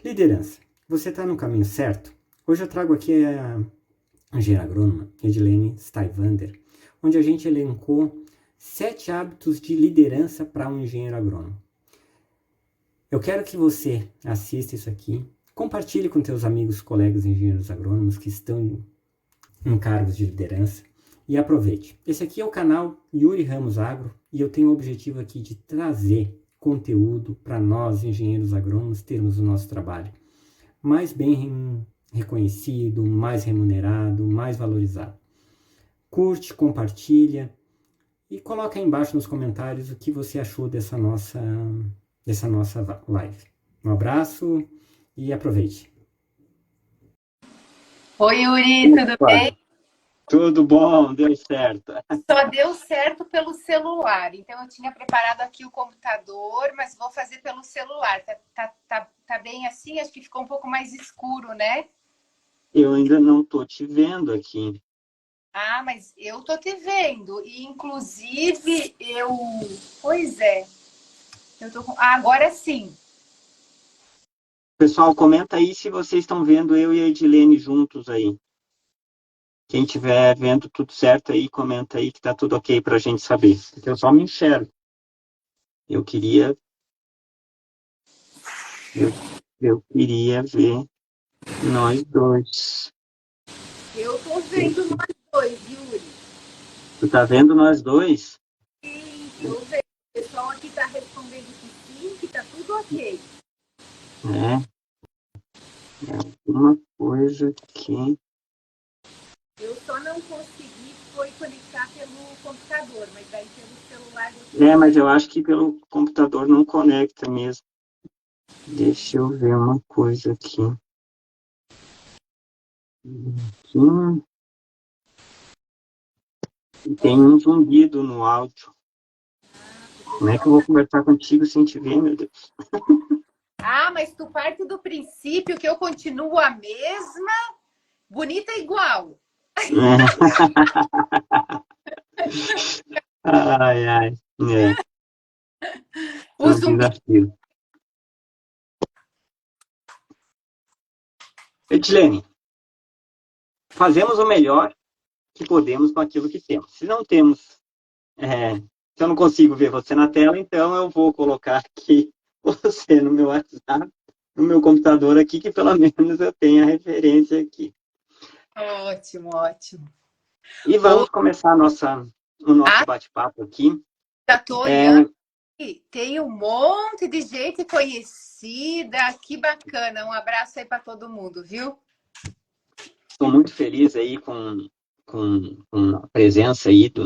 Liderança. Você está no caminho certo? Hoje eu trago aqui a engenheira agrônoma Edilene Steivander, onde a gente elencou 7 hábitos de liderança para um engenheiro agrônomo. Eu quero que você assista isso aqui, compartilhe com teus amigos, colegas engenheiros agrônomos que estão em cargos de liderança e aproveite. Esse aqui é o canal Yuri Ramos Agro e eu tenho o objetivo aqui de trazer conteúdo para nós, engenheiros agrônomos, termos o nosso trabalho mais bem reconhecido, mais remunerado, mais valorizado. Curte, compartilha e coloca aí embaixo nos comentários o que você achou dessa nossa live. Um abraço e aproveite. Oi, Yuri, tudo bem? Tudo bom, deu certo. Só deu certo pelo celular. Então, eu tinha preparado aqui o computador, mas vou fazer pelo celular. Tá bem assim? Acho que ficou um pouco mais escuro, né? Eu ainda não tô te vendo aqui. Ah, mas eu tô te vendo. E, inclusive, Pois é. Eu tô com... agora sim. Pessoal, comenta aí se vocês estão vendo eu e a Edilene juntos aí. Quem estiver vendo tudo certo aí, comenta aí que tá tudo ok pra gente saber. Porque eu só me enxergo. Eu queria ver nós dois. Eu tô vendo nós dois, Yuri. Tu tá vendo nós dois? Sim, tô vendo. O pessoal aqui tá respondendo que sim, que tá tudo ok. É alguma coisa que... Eu só não consegui foi conectar pelo computador, mas daí pelo celular... mas eu acho que pelo computador não conecta mesmo. Deixa eu ver uma coisa aqui. Tem um zumbido no áudio. Como é que eu vou conversar contigo sem te ver, meu Deus? Ah, mas tu parte do princípio que eu continuo a mesma, bonita igual. Ai, ai. O Um zumbi. desafio. Edilene, fazemos o melhor que podemos com aquilo que temos. Se não temos, se eu não consigo ver você na tela, então eu vou colocar aqui você no meu WhatsApp, no meu computador aqui, que pelo menos eu tenho a referência aqui. Ótimo, ótimo. E vamos começar o nosso bate-papo aqui. Já tô olhando. Tem um monte de gente conhecida. Que bacana. Um abraço aí para todo mundo, viu? Estou muito feliz aí com a presença aí dos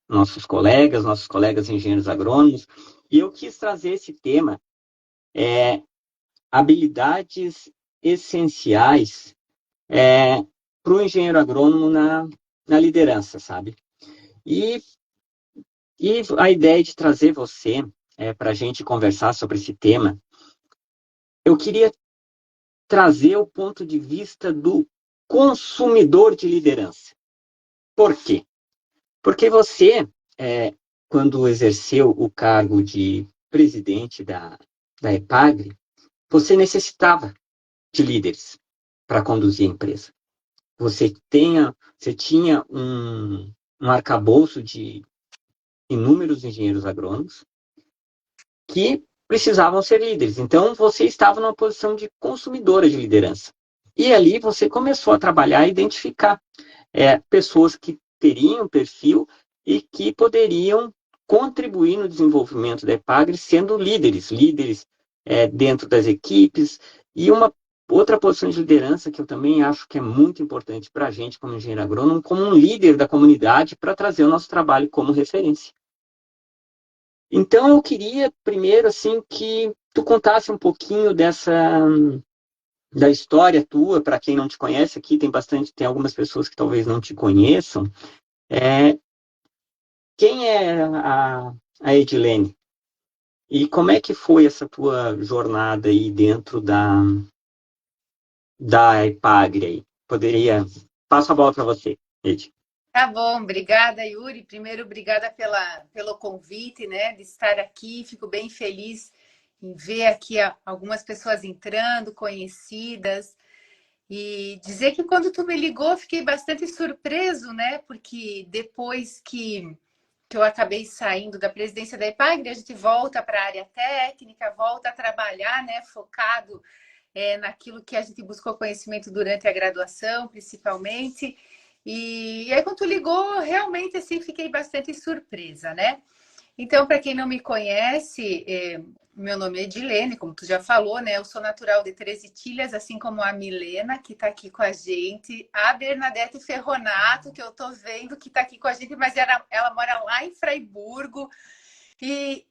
nossos colegas engenheiros agrônomos, e eu quis trazer esse tema, habilidades essenciais para o engenheiro agrônomo na liderança, sabe? E a ideia de trazer você para a gente conversar sobre esse tema, eu queria trazer o ponto de vista do consumidor de liderança. Por quê? Porque você, quando exerceu o cargo de presidente da EPAGRE, você necessitava de líderes para conduzir a empresa. Você tinha um arcabouço de inúmeros engenheiros agrônomos que precisavam ser líderes. Então, você estava numa posição de consumidora de liderança. E ali você começou a trabalhar e identificar pessoas que teriam perfil e que poderiam contribuir no desenvolvimento da EPAGRE sendo líderes dentro das equipes. E uma outra posição de liderança que eu também acho que é muito importante para a gente, como engenheiro agrônomo, como um líder da comunidade para trazer o nosso trabalho como referência. Então, eu queria, primeiro, assim, que tu contasse um pouquinho da história tua, para quem não te conhece aqui, tem algumas pessoas que talvez não te conheçam. Quem é a Edilene? E como é que foi essa tua jornada aí dentro da EPAGRE aí? Passo a bola para você, Ed. Tá bom, obrigada, Yuri. Primeiro, obrigada pelo convite, né, de estar aqui. Fico bem feliz em ver aqui algumas pessoas entrando, conhecidas. E dizer que quando tu me ligou, fiquei bastante surpreso, né? Porque depois que eu acabei saindo da presidência da EPAGRE, a gente volta para a área técnica, volta a trabalhar, né? Focado naquilo que a gente buscou conhecimento durante a graduação, principalmente. E aí, quando tu ligou, realmente, assim, fiquei bastante surpresa, né? Então, para quem não me conhece, meu nome é Edilene, como tu já falou, né? Eu sou natural de Três Itilhas, assim como a Milena, que está aqui com a gente, a Bernadette Ferronato, que eu estou vendo que está aqui com a gente, mas ela mora lá em Fraiburgo,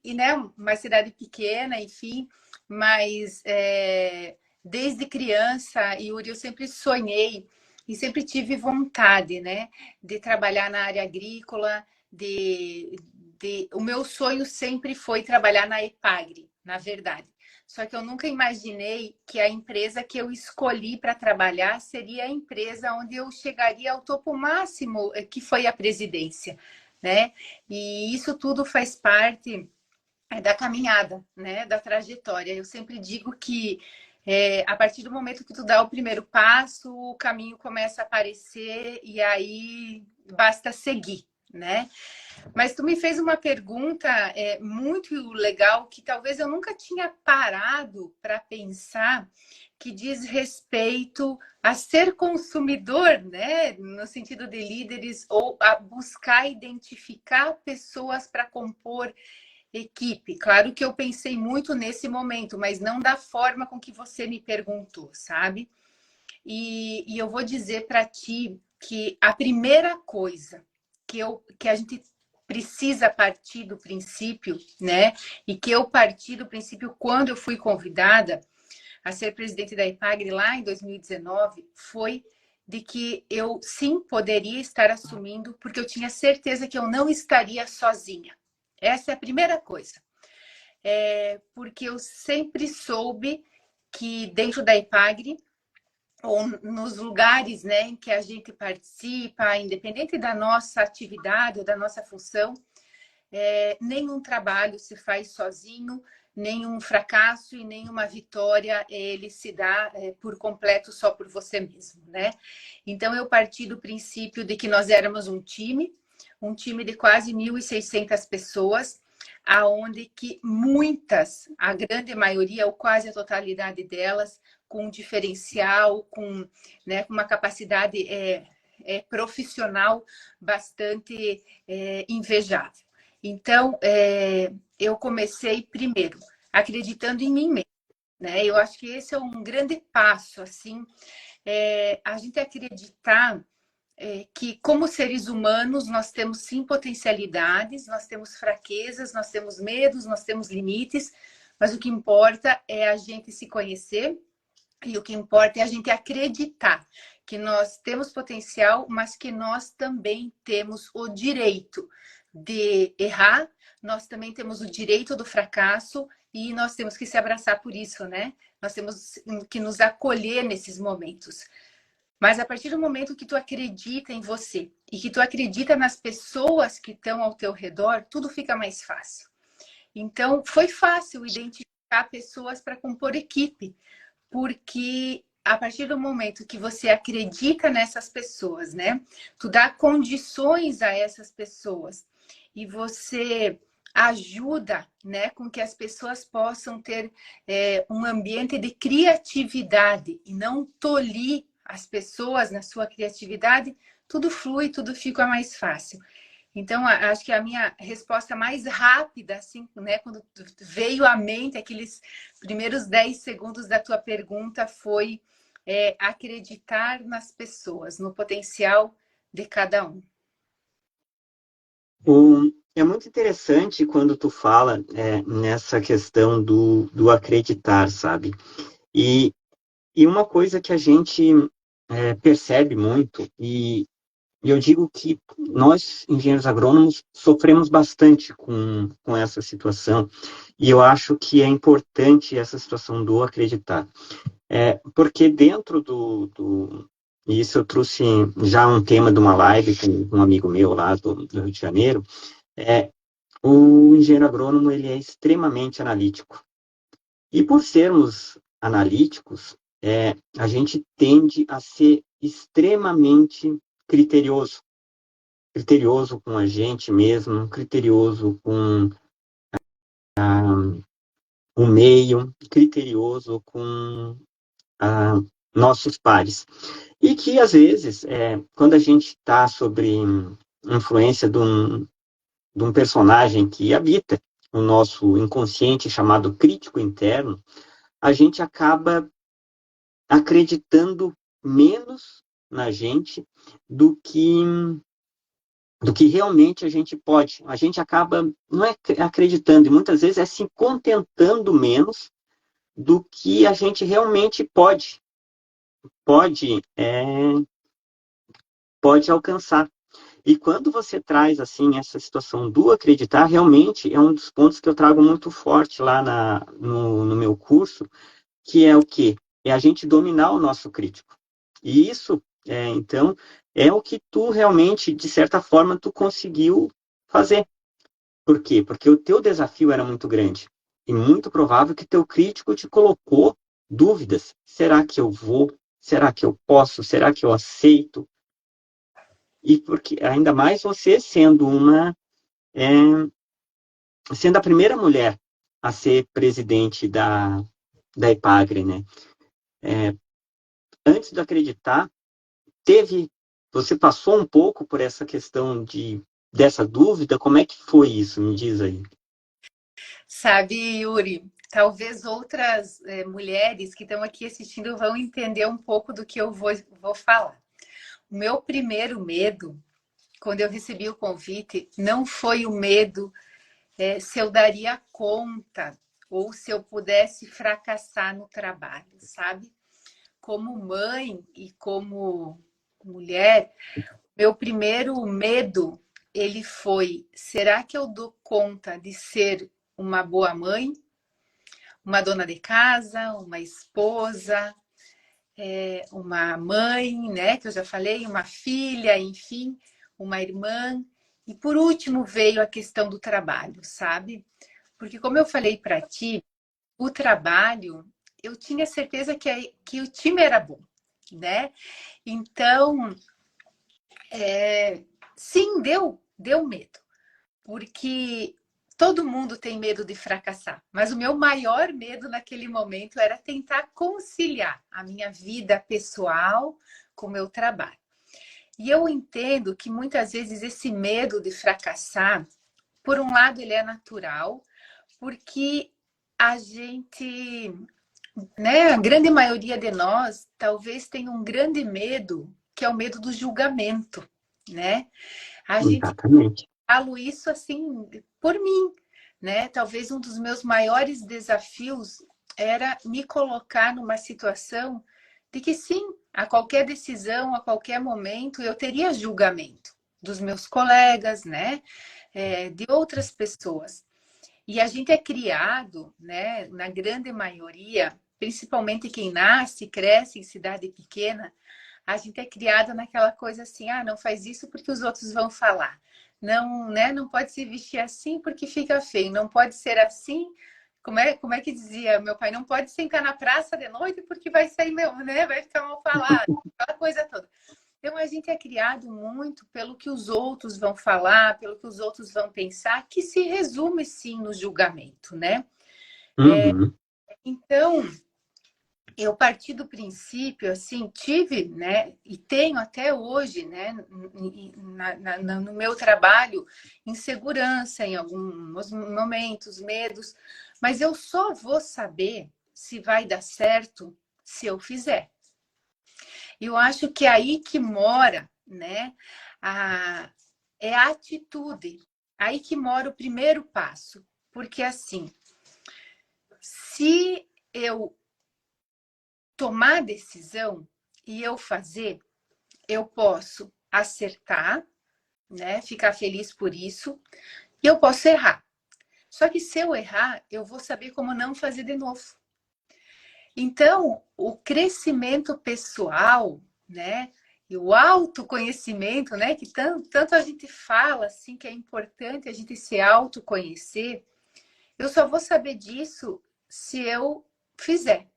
né, uma cidade pequena, enfim, mas desde criança, Yuri, eu sempre sonhei e sempre tive vontade, né, de trabalhar na área agrícola, o meu sonho sempre foi trabalhar na EPAGRE, na verdade. Só que eu nunca imaginei que a empresa que eu escolhi para trabalhar seria a empresa onde eu chegaria ao topo máximo, que foi a presidência, né? E isso tudo faz parte da caminhada, né? Da trajetória. Eu sempre digo que a partir do momento que tu dá o primeiro passo, o caminho começa a aparecer e aí basta seguir, né? Mas tu me fez uma pergunta muito legal que talvez eu nunca tinha parado para pensar, que diz respeito a ser consumidor, né? No sentido de líderes, ou a buscar identificar pessoas para compor equipe. Claro que eu pensei muito nesse momento, mas não da forma com que você me perguntou, sabe? E eu vou dizer para ti que a primeira coisa que a gente precisa partir do princípio, né? E que eu parti do princípio quando eu fui convidada a ser presidente da EPAGRE lá em 2019, foi de que eu sim poderia estar assumindo, porque eu tinha certeza que eu não estaria sozinha. Essa é a primeira coisa. Porque eu sempre soube que dentro da EPAGRE, ou nos lugares, né, em que a gente participa, independente da nossa atividade ou da nossa função, nenhum trabalho se faz sozinho, nenhum fracasso e nenhuma vitória ele se dá por completo só por você mesmo, né? Então eu parti do princípio de que nós éramos um time de quase 1.600 pessoas, aonde que muitas, a grande maioria, ou quase a totalidade delas, com um diferencial, com, né, uma capacidade profissional bastante invejável. Então, eu comecei primeiro acreditando em mim mesma, né? Eu acho que esse é um grande passo, assim, a gente acreditar que, como seres humanos, nós temos sim potencialidades, nós temos fraquezas, nós temos medos, nós temos limites, mas o que importa é a gente se conhecer e o que importa é a gente acreditar que nós temos potencial, mas que nós também temos o direito de errar, nós também temos o direito do fracasso e nós temos que se abraçar por isso, né? Nós temos que nos acolher nesses momentos. Mas a partir do momento que tu acredita em você e que tu acredita nas pessoas que estão ao teu redor, tudo fica mais fácil. Então, foi fácil identificar pessoas para compor equipe, porque a partir do momento que você acredita nessas pessoas, né? Tu dá condições a essas pessoas e você ajuda, né, com que as pessoas possam ter um ambiente de criatividade e não tolir as pessoas na sua criatividade, tudo flui, tudo fica mais fácil. Então, acho que a minha resposta mais rápida, assim, né, quando veio à mente aqueles primeiros 10 segundos da tua pergunta, foi acreditar nas pessoas, no potencial de cada um. É muito interessante quando tu fala nessa questão do acreditar, sabe? E uma coisa que a gente percebe muito, e eu digo que nós, engenheiros agrônomos, sofremos bastante com essa situação, e eu acho que é importante essa situação do acreditar. Porque dentro e isso eu trouxe já um tema de uma live com um amigo meu lá do Rio de Janeiro, o engenheiro agrônomo ele é extremamente analítico. E por sermos analíticos, a gente tende a ser extremamente criterioso. Criterioso com a gente mesmo, criterioso com o meio, criterioso com nossos pares. E que, às vezes, quando a gente está sobre influência de um personagem que habita o nosso inconsciente, chamado crítico interno, a gente acaba acreditando menos na gente do que realmente a gente pode. A gente acaba não é acreditando, e muitas vezes é se contentando menos do que a gente realmente pode, pode alcançar. E quando você traz assim essa situação do acreditar, realmente é um dos pontos que eu trago muito forte lá no meu curso, que é o quê? É a gente dominar o nosso crítico. E isso, então, é o que tu realmente, de certa forma, tu conseguiu fazer. Por quê? Porque o teu desafio era muito grande. E muito provável que teu crítico te colocou dúvidas. Será que eu vou? Será que eu posso? Será que eu aceito? E porque ainda mais você é, sendo a primeira mulher a ser presidente da Epagre, né? Antes de acreditar, você passou um pouco por essa questão dessa dúvida? Como é que foi isso? Me diz aí. Sabe, Yuri, talvez outras mulheres que estão aqui assistindo vão entender um pouco do que eu vou falar. O meu primeiro medo, quando eu recebi o convite, não foi o medo se eu daria conta ou se eu pudesse fracassar no trabalho, sabe? Como mãe e como mulher, meu primeiro medo, ele foi: será que eu dou conta de ser uma boa mãe, uma dona de casa, uma esposa, uma mãe, né? Que eu já falei, uma filha, enfim, uma irmã. E por último veio a questão do trabalho, sabe? Porque como eu falei para ti, o trabalho, eu tinha certeza que o time era bom, né? Então, sim, deu medo, porque todo mundo tem medo de fracassar, mas o meu maior medo naquele momento era tentar conciliar a minha vida pessoal com o meu trabalho. E eu entendo que muitas vezes esse medo de fracassar, por um lado, ele é natural, porque a gente, né, a grande maioria de nós talvez tenha um grande medo, que é o medo do julgamento, né? A gente Exatamente. falo isso assim por mim, né? Talvez um dos meus maiores desafios era me colocar numa situação de que sim, a qualquer decisão, a qualquer momento, eu teria julgamento dos meus colegas, né? De outras pessoas. E a gente é criado, né? Na grande maioria, principalmente quem nasce, cresce em cidade pequena, a gente é criado naquela coisa assim: ah, não faz isso porque os outros vão falar. Não, né? Não pode se vestir assim porque fica feio. Não pode ser assim. Como é que dizia meu pai? Não pode sentar na praça de noite porque vai sair meu, né? Vai ficar mal falado. Aquela coisa toda. Então a gente é criado muito pelo que os outros vão falar, pelo que os outros vão pensar, que se resume sim no julgamento, né? Uhum. Então, eu parti do princípio, assim, tive, né, e tenho até hoje, né, no meu trabalho, insegurança em alguns momentos, medos, mas eu só vou saber se vai dar certo se eu fizer. Eu acho que é aí que mora, né, a, é a atitude, aí que mora o primeiro passo, porque assim, se eu tomar a decisão e eu fazer, eu posso acertar, né? Ficar feliz por isso, e eu posso errar. Só que se eu errar, eu vou saber como não fazer de novo. Então, o crescimento pessoal, né? E o autoconhecimento, né? Que tanto a gente fala assim que é importante a gente se autoconhecer. Eu só vou saber disso se eu fizer.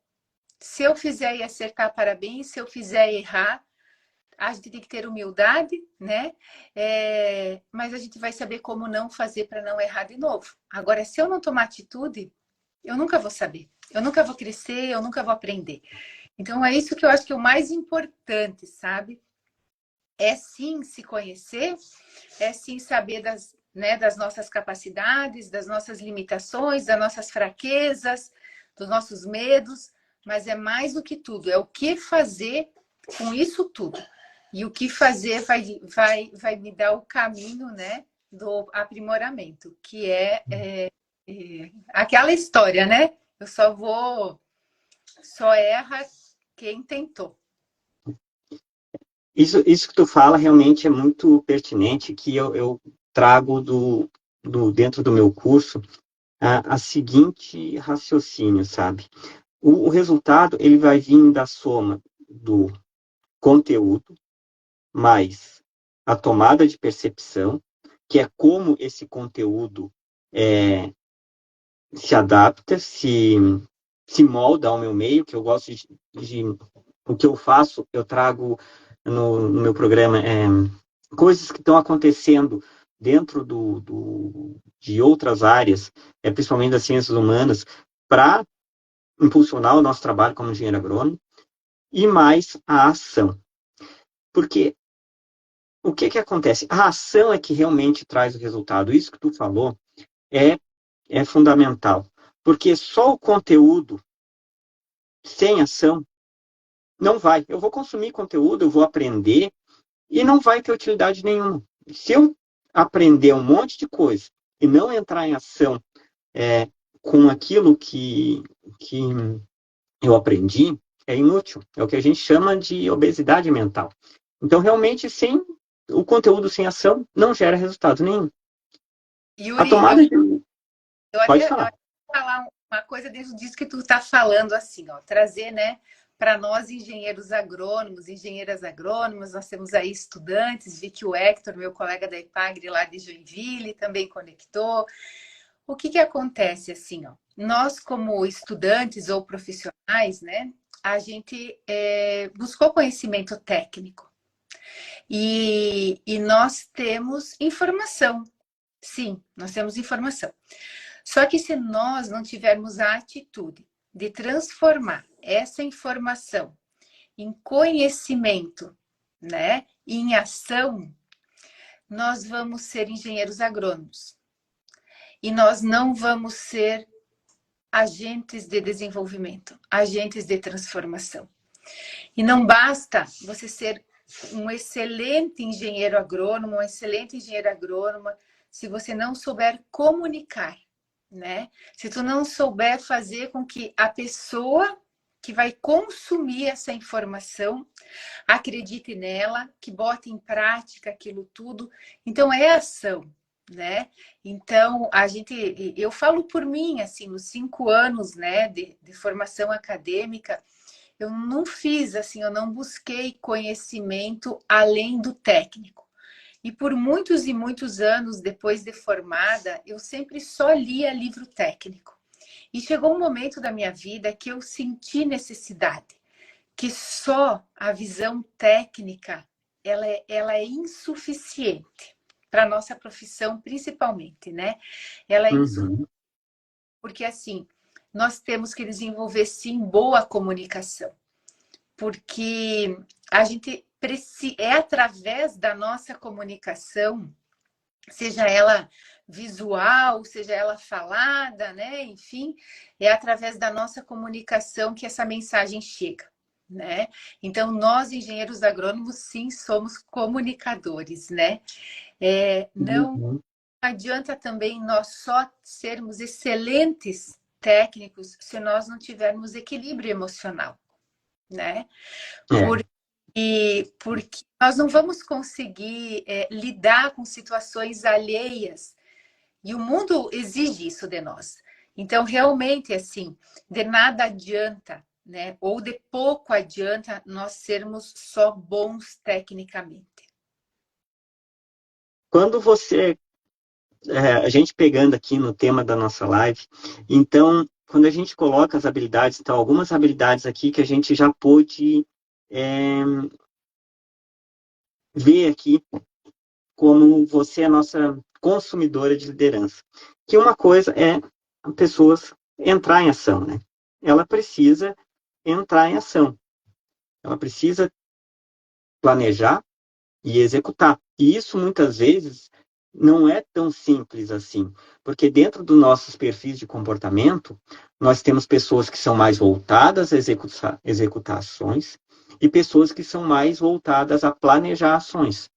Se eu fizer e acertar, parabéns. Se eu fizer e errar, a gente tem que ter humildade, né? Mas a gente vai saber como não fazer para não errar de novo. Agora, se eu não tomar atitude, eu nunca vou saber. Eu nunca vou crescer, eu nunca vou aprender. Então, é isso que eu acho que é o mais importante, sabe? É sim se conhecer, é sim saber das nossas capacidades, das nossas limitações, das nossas fraquezas, dos nossos medos, mas é mais do que tudo, é o que fazer com isso tudo. E o que fazer vai me dar o caminho, né, do aprimoramento, que é aquela história, né? Eu só erra quem tentou. Isso que tu fala realmente é muito pertinente, que eu trago dentro do meu curso a seguinte raciocínio, sabe? O resultado, ele vai vir da soma do conteúdo mais a tomada de percepção, que é como esse conteúdo se adapta, se molda ao meu meio, que eu gosto o que eu faço, eu trago no meu programa coisas que estão acontecendo dentro de outras áreas, principalmente das ciências humanas, para impulsionar o nosso trabalho como engenheiro agrônomo, e mais a ação. Porque o que acontece? A ação é que realmente traz o resultado. Isso que tu falou é fundamental. Porque só o conteúdo sem ação não vai. Eu vou consumir conteúdo, eu vou aprender e não vai ter utilidade nenhuma. Se eu aprender um monte de coisa e não entrar em ação com aquilo que eu aprendi, é inútil. É o que a gente chama de obesidade mental. Então, realmente, o conteúdo sem ação não gera resultado nenhum. A Yuri, tomada de... Pode eu falar. vou falar uma coisa dentro disso que tu está falando, assim, ó, trazer, né, para nós engenheiros agrônomos, engenheiras agrônomas, nós temos aí estudantes, vi que o Hector, meu colega da Epagre lá de Joinville, também conectou. O que acontece, assim, ó, nós como estudantes ou profissionais, né, a gente buscou conhecimento técnico e nós temos informação. Sim, nós temos informação. Só que se nós não tivermos a atitude de transformar essa informação em conhecimento, né, em ação, nós vamos ser engenheiros agrônomos. E nós não vamos ser agentes de desenvolvimento, agentes de transformação. E não basta você ser um excelente engenheiro agrônomo, uma excelente engenheira agrônoma, se você não souber comunicar, né? Se tu não souber fazer com que a pessoa que vai consumir essa informação acredite nela, que bote em prática aquilo tudo. Então, é ação, né? Então, eu falo por mim, assim, nos 5 anos, né, de formação acadêmica, eu não fiz, assim, eu não busquei conhecimento além do técnico. E por muitos e muitos anos depois de formada, eu sempre só lia livro técnico. E chegou um momento da minha vida que eu senti necessidade, que só a visão técnica ela é insuficiente para a nossa profissão, principalmente, né? Ela é insuficiente porque, assim, nós temos que desenvolver, sim, boa comunicação. Porque a gente é através da nossa comunicação, seja ela visual, seja ela falada, né? Enfim, é através da nossa comunicação que essa mensagem chega, né? Então, nós, engenheiros agrônomos, sim, somos comunicadores, né? Não adianta também nós só sermos excelentes técnicos se nós não tivermos equilíbrio emocional, né? Porque nós não vamos conseguir lidar com situações alheias. E o mundo exige isso de nós. Então, realmente, assim, de nada adianta, né? Ou de pouco adianta nós sermos só bons tecnicamente. Quando a gente pegando aqui no tema da nossa live, então, quando a gente coloca as habilidades, então, algumas habilidades aqui que a gente já pôde ver aqui como você é a nossa consumidora de liderança. Que uma coisa é pessoas entrar em ação, né? Ela precisa entrar em ação. Ela precisa planejar e executar. E isso, muitas vezes, não é tão simples assim, porque dentro dos nossos perfis de comportamento, nós temos pessoas que são mais voltadas a executar ações e pessoas que são mais voltadas a planejar ações.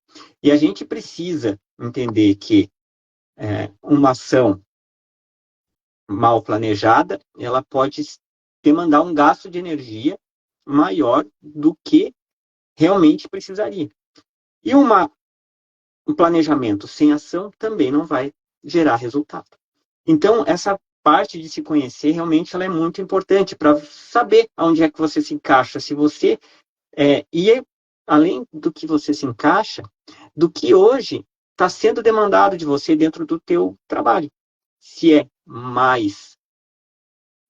E a gente precisa entender que uma ação mal planejada, ela pode demandar um gasto de energia maior do que realmente precisaria. E um planejamento sem ação também não vai gerar resultado. Então, essa parte de se conhecer, realmente, ela é muito importante para saber onde é que você se encaixa. Se você e além do que você se encaixa, do que hoje está sendo demandado de você dentro do teu trabalho. Se é mais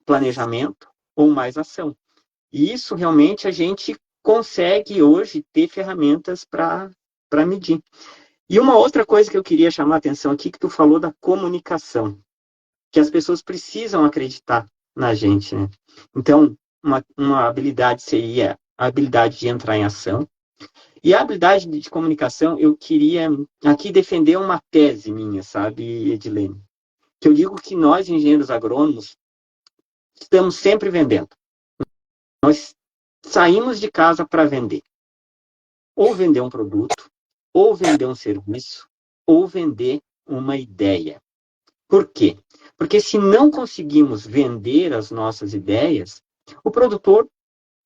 planejamento ou mais ação. E isso realmente a gente consegue hoje ter ferramentas para medir. E uma outra coisa que eu queria chamar a atenção aqui, que tu falou da comunicação, que as pessoas precisam acreditar na gente, né? Então, uma habilidade seria a habilidade de entrar em ação. E a habilidade de comunicação, eu queria aqui defender uma tese minha, sabe, Edilene? Que eu digo que nós, engenheiros agrônomos, estamos sempre vendendo. Nós saímos de casa para vender. Ou vender um produto, ou vender um serviço, ou vender uma ideia. Por quê? Porque se não conseguimos vender as nossas ideias, o produtor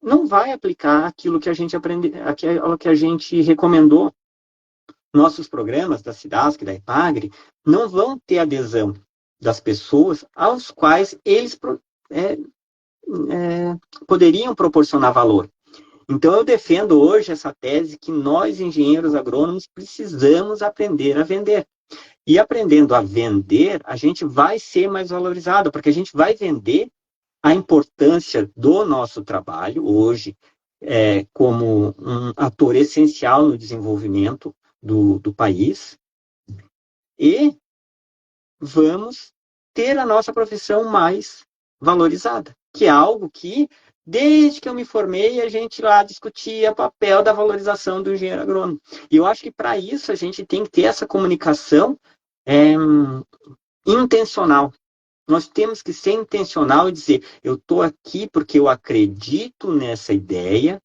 não vai aplicar aquilo que a gente aquilo que a gente recomendou. Nossos programas da SIDASC, da IPAGRE, não vão ter adesão das pessoas aos quais eles poderiam proporcionar valor. Então, eu defendo hoje essa tese que nós, engenheiros agrônomos, precisamos aprender a vender. E aprendendo a vender, a gente vai ser mais valorizado, porque a gente vai vender a importância do nosso trabalho hoje como um ator essencial no desenvolvimento do país e vamos ter a nossa profissão mais valorizada, que é algo que, desde que eu me formei, a gente lá discutia o papel da valorização do engenheiro agrônomo. E eu acho que para isso a gente tem que ter essa comunicação intencional. Nós temos que ser intencional e dizer, eu estou aqui porque eu acredito nessa ideia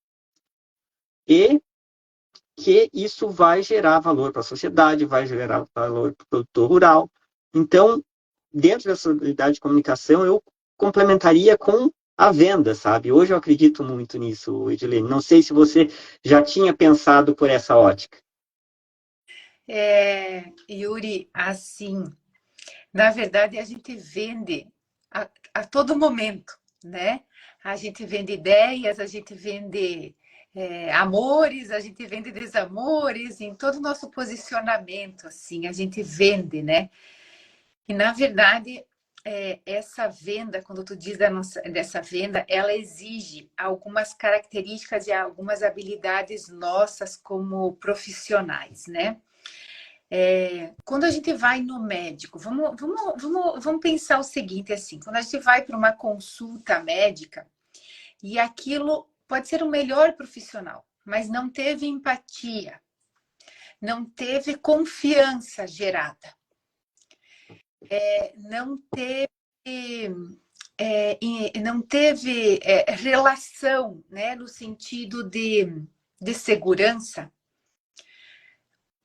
e que isso vai gerar valor para a sociedade, vai gerar valor para o produtor rural. Então, dentro dessa habilidade de comunicação, eu complementaria com a venda, sabe? Hoje eu acredito muito nisso, Edilene. Não sei se você já tinha pensado por essa ótica. Yuri, assim, na verdade, a gente vende a todo momento, né? A gente vende ideias, a gente vende amores, a gente vende desamores, em todo o nosso posicionamento, assim, a gente vende, né? E, na verdade, essa venda, quando tu diz dessa venda, ela exige algumas características e algumas habilidades nossas como profissionais, né? Quando a gente vai no médico, vamos pensar o seguinte, assim, quando a gente vai para uma consulta médica e aquilo pode ser o melhor profissional, mas não teve empatia, não teve confiança gerada, não teve relação, né, no sentido de segurança.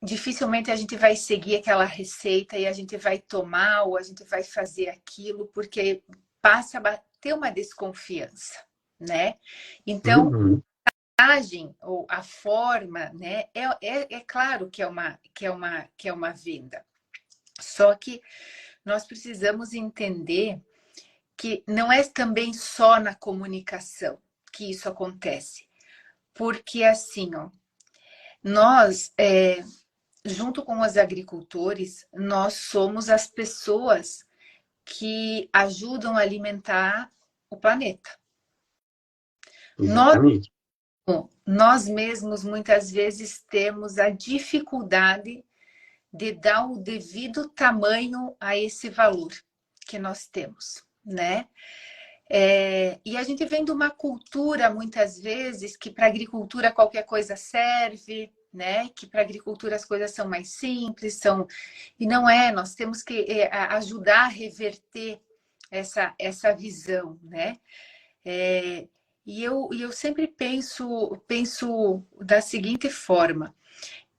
Dificilmente a gente vai seguir aquela receita e a gente vai tomar ou a gente vai fazer aquilo porque passa a ter uma desconfiança, né? Então, a imagem ou a forma, né? É claro que é uma venda. Só que nós precisamos entender que não é também só na comunicação que isso acontece. Porque assim, ó, nós junto com os agricultores, nós somos as pessoas que ajudam a alimentar o planeta. Exatamente. Nós mesmos, muitas vezes, temos a dificuldade de dar o devido tamanho a esse valor que nós temos, né? E a gente vem de uma cultura, muitas vezes, que para a agricultura qualquer coisa serve, né? Que para a agricultura as coisas são mais simples, e não é. Nós temos que ajudar a reverter essa visão, né? E eu sempre penso da seguinte forma,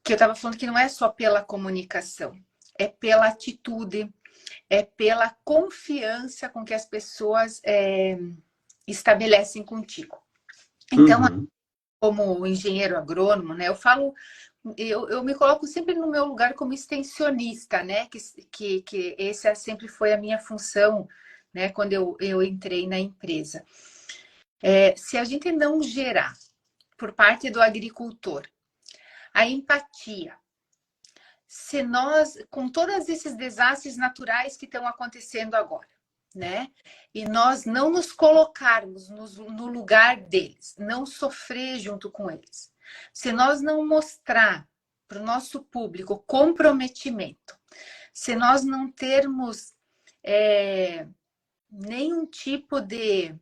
que eu estava falando que não é só pela comunicação, é pela atitude, é pela confiança com que as pessoas estabelecem contigo. Então, Uhum. como engenheiro agrônomo, né, eu me coloco sempre no meu lugar como extensionista, né, que essa sempre foi a minha função, né, quando eu entrei na empresa. Se a gente não gerar, por parte do agricultor, a empatia, se nós, com todos esses desastres naturais que estão acontecendo agora, né? E nós não nos colocarmos no lugar deles, não sofrer junto com eles. Se nós não mostrar para o nosso público comprometimento, se nós não termos nenhum tipo de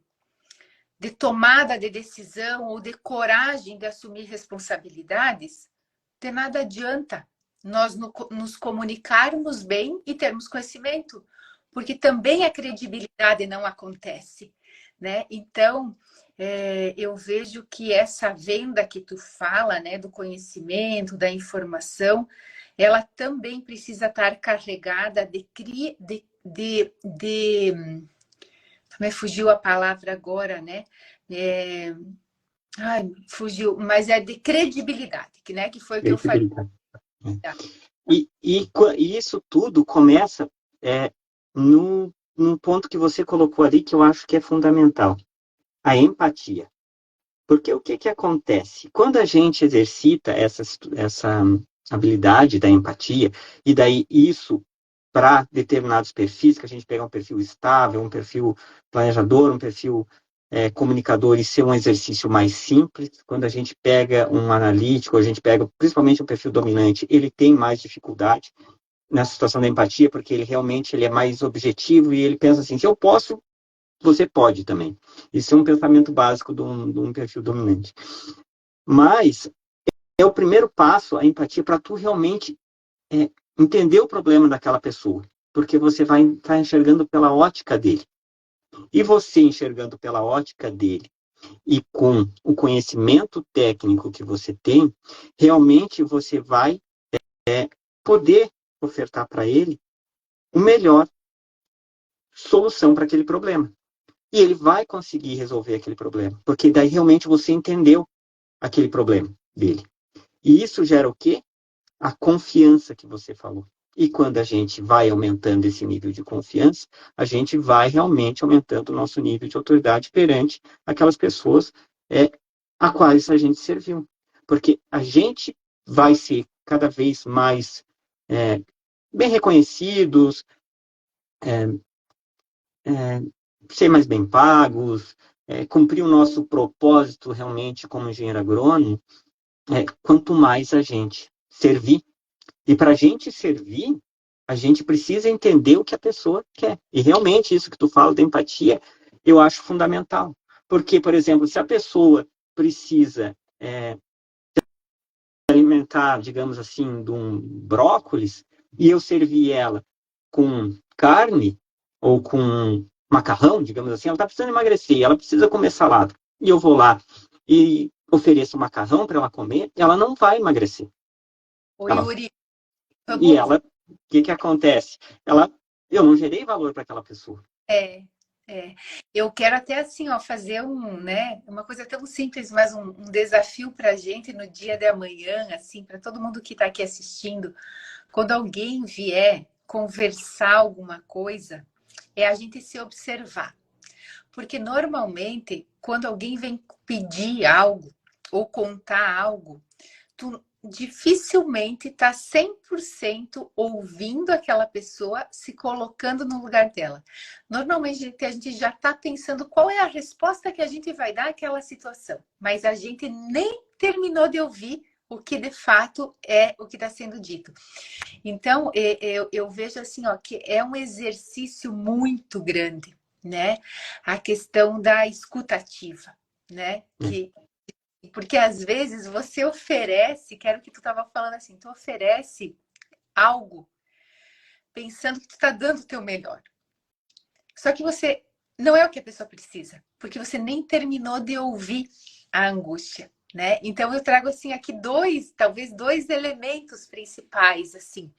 tomada de decisão ou de coragem de assumir responsabilidades, de nada adianta nós nos comunicarmos bem e termos conhecimento, porque também a credibilidade não acontece, né? Então, eu vejo que essa venda que tu fala, né, do conhecimento, da informação, ela também precisa estar carregada me fugiu a palavra agora, né? Fugiu, mas é de credibilidade, né? Que foi o que eu falei. E isso tudo começa num ponto que você colocou ali que eu acho que é fundamental, a empatia. Porque o que acontece? Quando a gente exercita essa habilidade da empatia, e daí isso para determinados perfis, que a gente pega um perfil estável, um perfil planejador, um perfil comunicador, e ser um exercício mais simples. Quando a gente pega um analítico, a gente pega principalmente um perfil dominante, ele tem mais dificuldade nessa situação da empatia, porque ele é mais objetivo e ele pensa assim, se eu posso, você pode também. Isso é um pensamento básico de um perfil dominante. Mas é o primeiro passo, a empatia, para tu realmente entender o problema daquela pessoa, porque você vai estar enxergando pela ótica dele. E você enxergando pela ótica dele e com o conhecimento técnico que você tem, realmente você vai poder ofertar para ele uma melhor solução para aquele problema. E ele vai conseguir resolver aquele problema, porque daí realmente você entendeu aquele problema dele. E isso gera o quê? A confiança que você falou. E quando a gente vai aumentando esse nível de confiança, a gente vai realmente aumentando o nosso nível de autoridade perante aquelas pessoas a quais a gente serviu. Porque a gente vai ser cada vez mais bem reconhecidos, ser mais bem pagos, cumprir o nosso propósito realmente como engenheiro agrônomo, quanto mais a gente servir. E para a gente servir, a gente precisa entender o que a pessoa quer. E realmente isso que tu fala da empatia, eu acho fundamental. Porque, por exemplo, se a pessoa precisa alimentar, digamos assim, de um brócolis, e eu servir ela com carne ou com macarrão, digamos assim, ela está precisando emagrecer, ela precisa comer salada. E eu vou lá e ofereço macarrão para ela comer, ela não vai emagrecer. Oi, Yuri. E ela, o que acontece? Eu não gerei valor para aquela pessoa. Eu quero até assim, ó, fazer uma coisa tão simples, mas um desafio para a gente no dia de amanhã, assim, para todo mundo que está aqui assistindo, quando alguém vier conversar alguma coisa, é a gente se observar. Porque normalmente, quando alguém vem pedir algo ou contar algo, dificilmente está 100% ouvindo aquela pessoa, se colocando no lugar dela. Normalmente a gente já está pensando qual é a resposta que a gente vai dar àquela situação, mas a gente nem terminou de ouvir o que de fato é o que está sendo dito. Então, eu vejo assim, ó, que é um exercício muito grande, né? A questão da escutativa, né? Porque às vezes você oferece, que era o que tu estava falando assim, tu oferece algo pensando que tu está dando o teu melhor. Só que você não é o que a pessoa precisa, porque você nem terminou de ouvir a angústia, né? Então eu trago assim aqui talvez dois elementos principais, assim,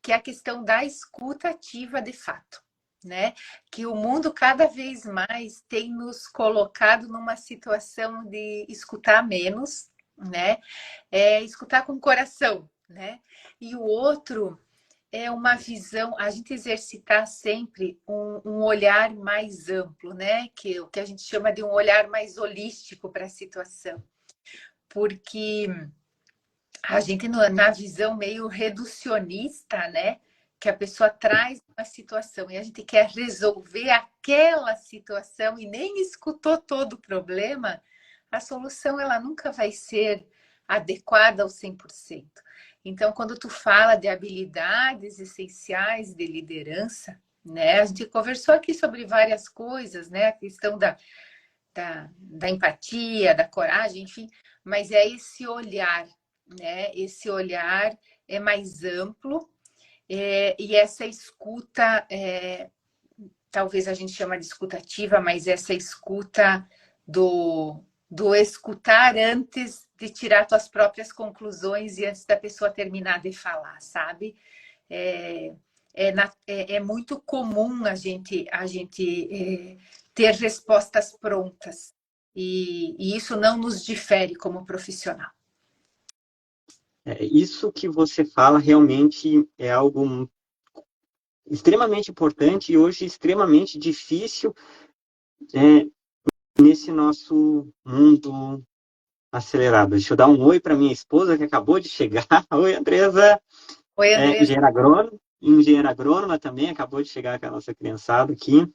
que é a questão da escuta ativa de fato, né? Que o mundo cada vez mais tem nos colocado numa situação de escutar menos, né? Escutar com o coração, né? E o outro é uma visão, a gente exercitar sempre um olhar mais amplo, né? Que o que a gente chama de um olhar mais holístico para a situação. Porque a gente, na visão meio reducionista, né? Que a pessoa traz uma situação e a gente quer resolver aquela situação e nem escutou todo o problema, a solução ela nunca vai ser adequada ao 100%. Então, quando tu fala de habilidades essenciais de liderança, né? A gente conversou aqui sobre várias coisas, né? A questão da empatia, da coragem, enfim, mas é esse olhar, né? Esse olhar é mais amplo e essa escuta, talvez a gente chama de escuta ativa, mas essa escuta do escutar antes de tirar tuas próprias conclusões e antes da pessoa terminar de falar, sabe? É muito comum a gente ter respostas prontas e isso não nos difere como profissional. Isso que você fala realmente é algo extremamente importante e hoje extremamente difícil nesse nosso mundo acelerado. Deixa eu dar um oi para minha esposa que acabou de chegar. Oi, Andresa. Oi, Andresa. Engenheira agrônoma também, acabou de chegar com a nossa criançada aqui.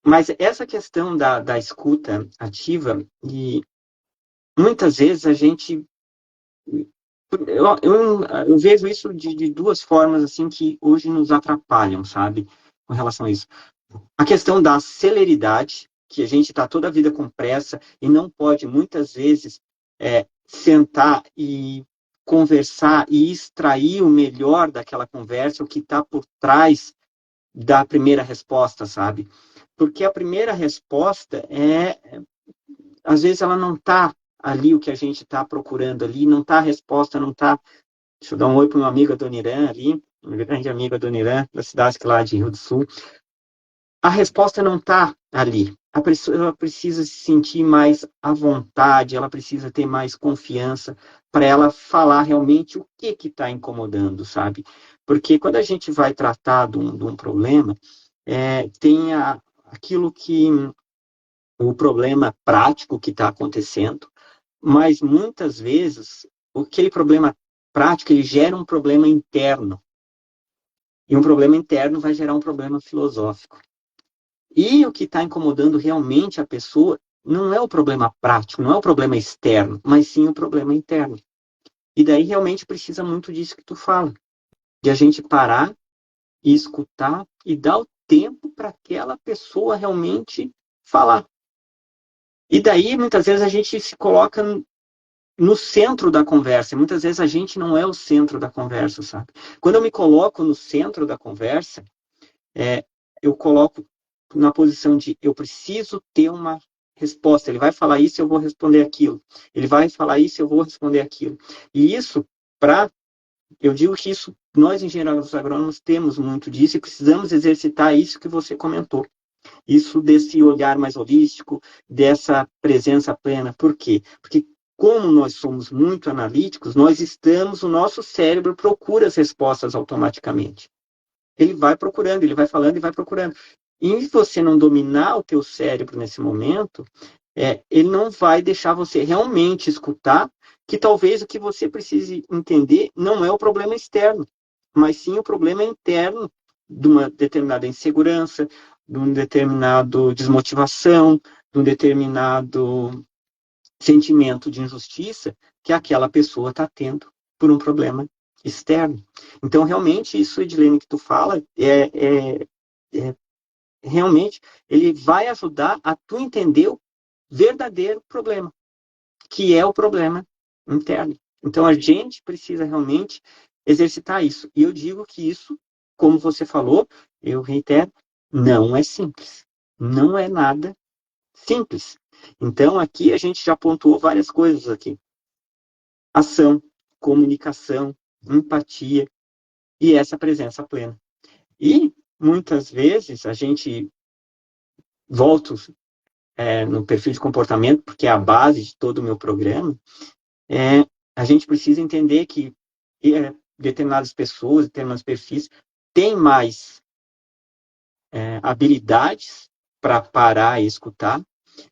Mas essa questão da escuta ativa, e muitas vezes a gente... Eu vejo isso de duas formas assim que hoje nos atrapalham, sabe? Com relação a isso. A questão da celeridade, que a gente está toda a vida com pressa e não pode, muitas vezes, sentar e conversar e extrair o melhor daquela conversa, o que está por trás da primeira resposta, sabe? Porque a primeira resposta às vezes ela não está ali o que a gente está procurando ali, não está a resposta, não está... Deixa eu dar um oi para uma amiga Doniran ali, uma grande amiga Doniran, da cidade lá de Rio do Sul. A resposta não está ali. A pessoa precisa se sentir mais à vontade, ela precisa ter mais confiança para ela falar realmente o que está incomodando, sabe? Porque quando a gente vai tratar de um problema, tem aquilo que... o problema prático que está acontecendo, mas muitas vezes aquele problema prático ele gera um problema interno. E um problema interno vai gerar um problema filosófico. E o que está incomodando realmente a pessoa não é o problema prático, não é o problema externo, mas sim o problema interno. E daí realmente precisa muito disso que tu fala. De a gente parar e escutar e dar o tempo para aquela pessoa realmente falar. E daí, muitas vezes, a gente se coloca no centro da conversa. Muitas vezes a gente não é o centro da conversa, sabe? Quando eu me coloco no centro da conversa, eu coloco na posição de eu preciso ter uma resposta. Ele vai falar isso, eu vou responder aquilo. Ele vai falar isso, eu vou responder aquilo. E isso, eu digo que isso, nós engenheiros agrônomos temos muito disso e precisamos exercitar isso que você comentou. Isso desse olhar mais holístico, dessa presença plena. Por quê? Porque como nós somos muito analíticos, o nosso cérebro procura as respostas automaticamente. Ele vai procurando, ele vai falando e vai procurando. E se você não dominar o teu cérebro nesse momento, ele não vai deixar você realmente escutar que talvez o que você precise entender não é o problema externo, mas sim o problema interno de uma determinada insegurança, de um determinado desmotivação, de um determinado sentimento de injustiça que aquela pessoa está tendo por um problema externo. Então, realmente, isso, Edilene, que tu fala, realmente, ele vai ajudar a tu entender o verdadeiro problema, que é o problema interno. Então, a gente precisa realmente exercitar isso. E eu digo que isso, como você falou, eu reitero, não é simples. Não é nada simples. Então, aqui a gente já pontuou várias coisas aqui. Ação, comunicação, empatia e essa presença plena. E, muitas vezes, a gente volta no perfil de comportamento, porque é a base de todo o meu programa, a gente precisa entender que determinadas pessoas, determinados perfis, têm mais habilidades para parar e escutar.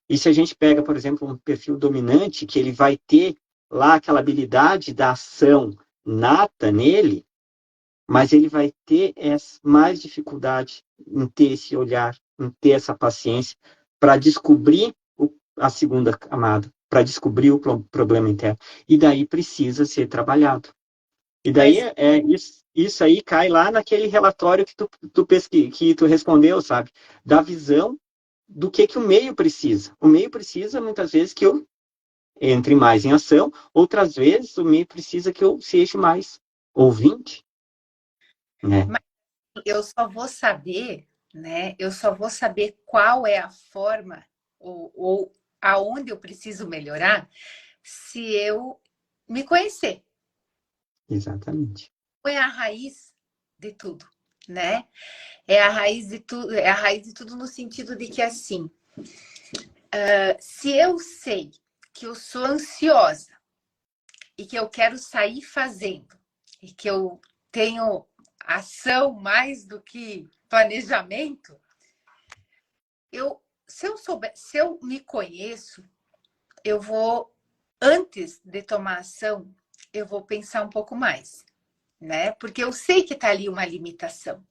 E se a gente pega, por exemplo, um perfil dominante, que ele vai ter lá aquela habilidade da ação nata nele, mas ele vai ter mais dificuldade em ter esse olhar, em ter essa paciência para descobrir a segunda camada, para descobrir o problema interno. E daí precisa ser trabalhado. E daí isso aí cai lá naquele relatório que que tu respondeu, sabe? Da visão do que o meio precisa. O meio precisa, muitas vezes, que eu entre mais em ação, outras vezes o meio precisa que eu seja mais ouvinte, né? Mas eu só vou saber, né? Eu só vou saber qual é a forma ou aonde eu preciso melhorar se eu me conhecer. Exatamente. É a raiz de tudo, né? É a raiz de tudo, é a raiz de tudo no sentido de que assim, se eu sei que eu sou ansiosa e que eu quero sair fazendo e que eu tenho ação mais do que planejamento, se eu me conheço, eu vou antes de tomar ação, eu vou pensar um pouco mais, né? Porque eu sei que está ali uma limitação.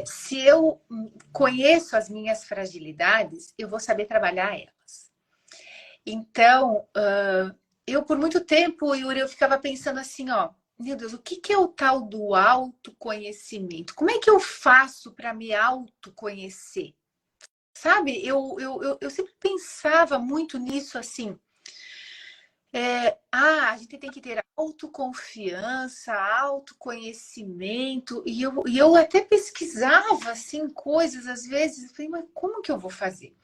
Se eu conheço as minhas fragilidades, eu vou saber trabalhar elas. Então, eu por muito tempo, Yuri, eu ficava pensando assim, ó, meu Deus, o que é o tal do autoconhecimento? Como é que eu faço para me autoconhecer? Sabe, eu sempre pensava muito nisso assim. A gente tem que ter autoconfiança, autoconhecimento, e eu até pesquisava assim coisas às vezes, eu falei, mas como que eu vou fazer?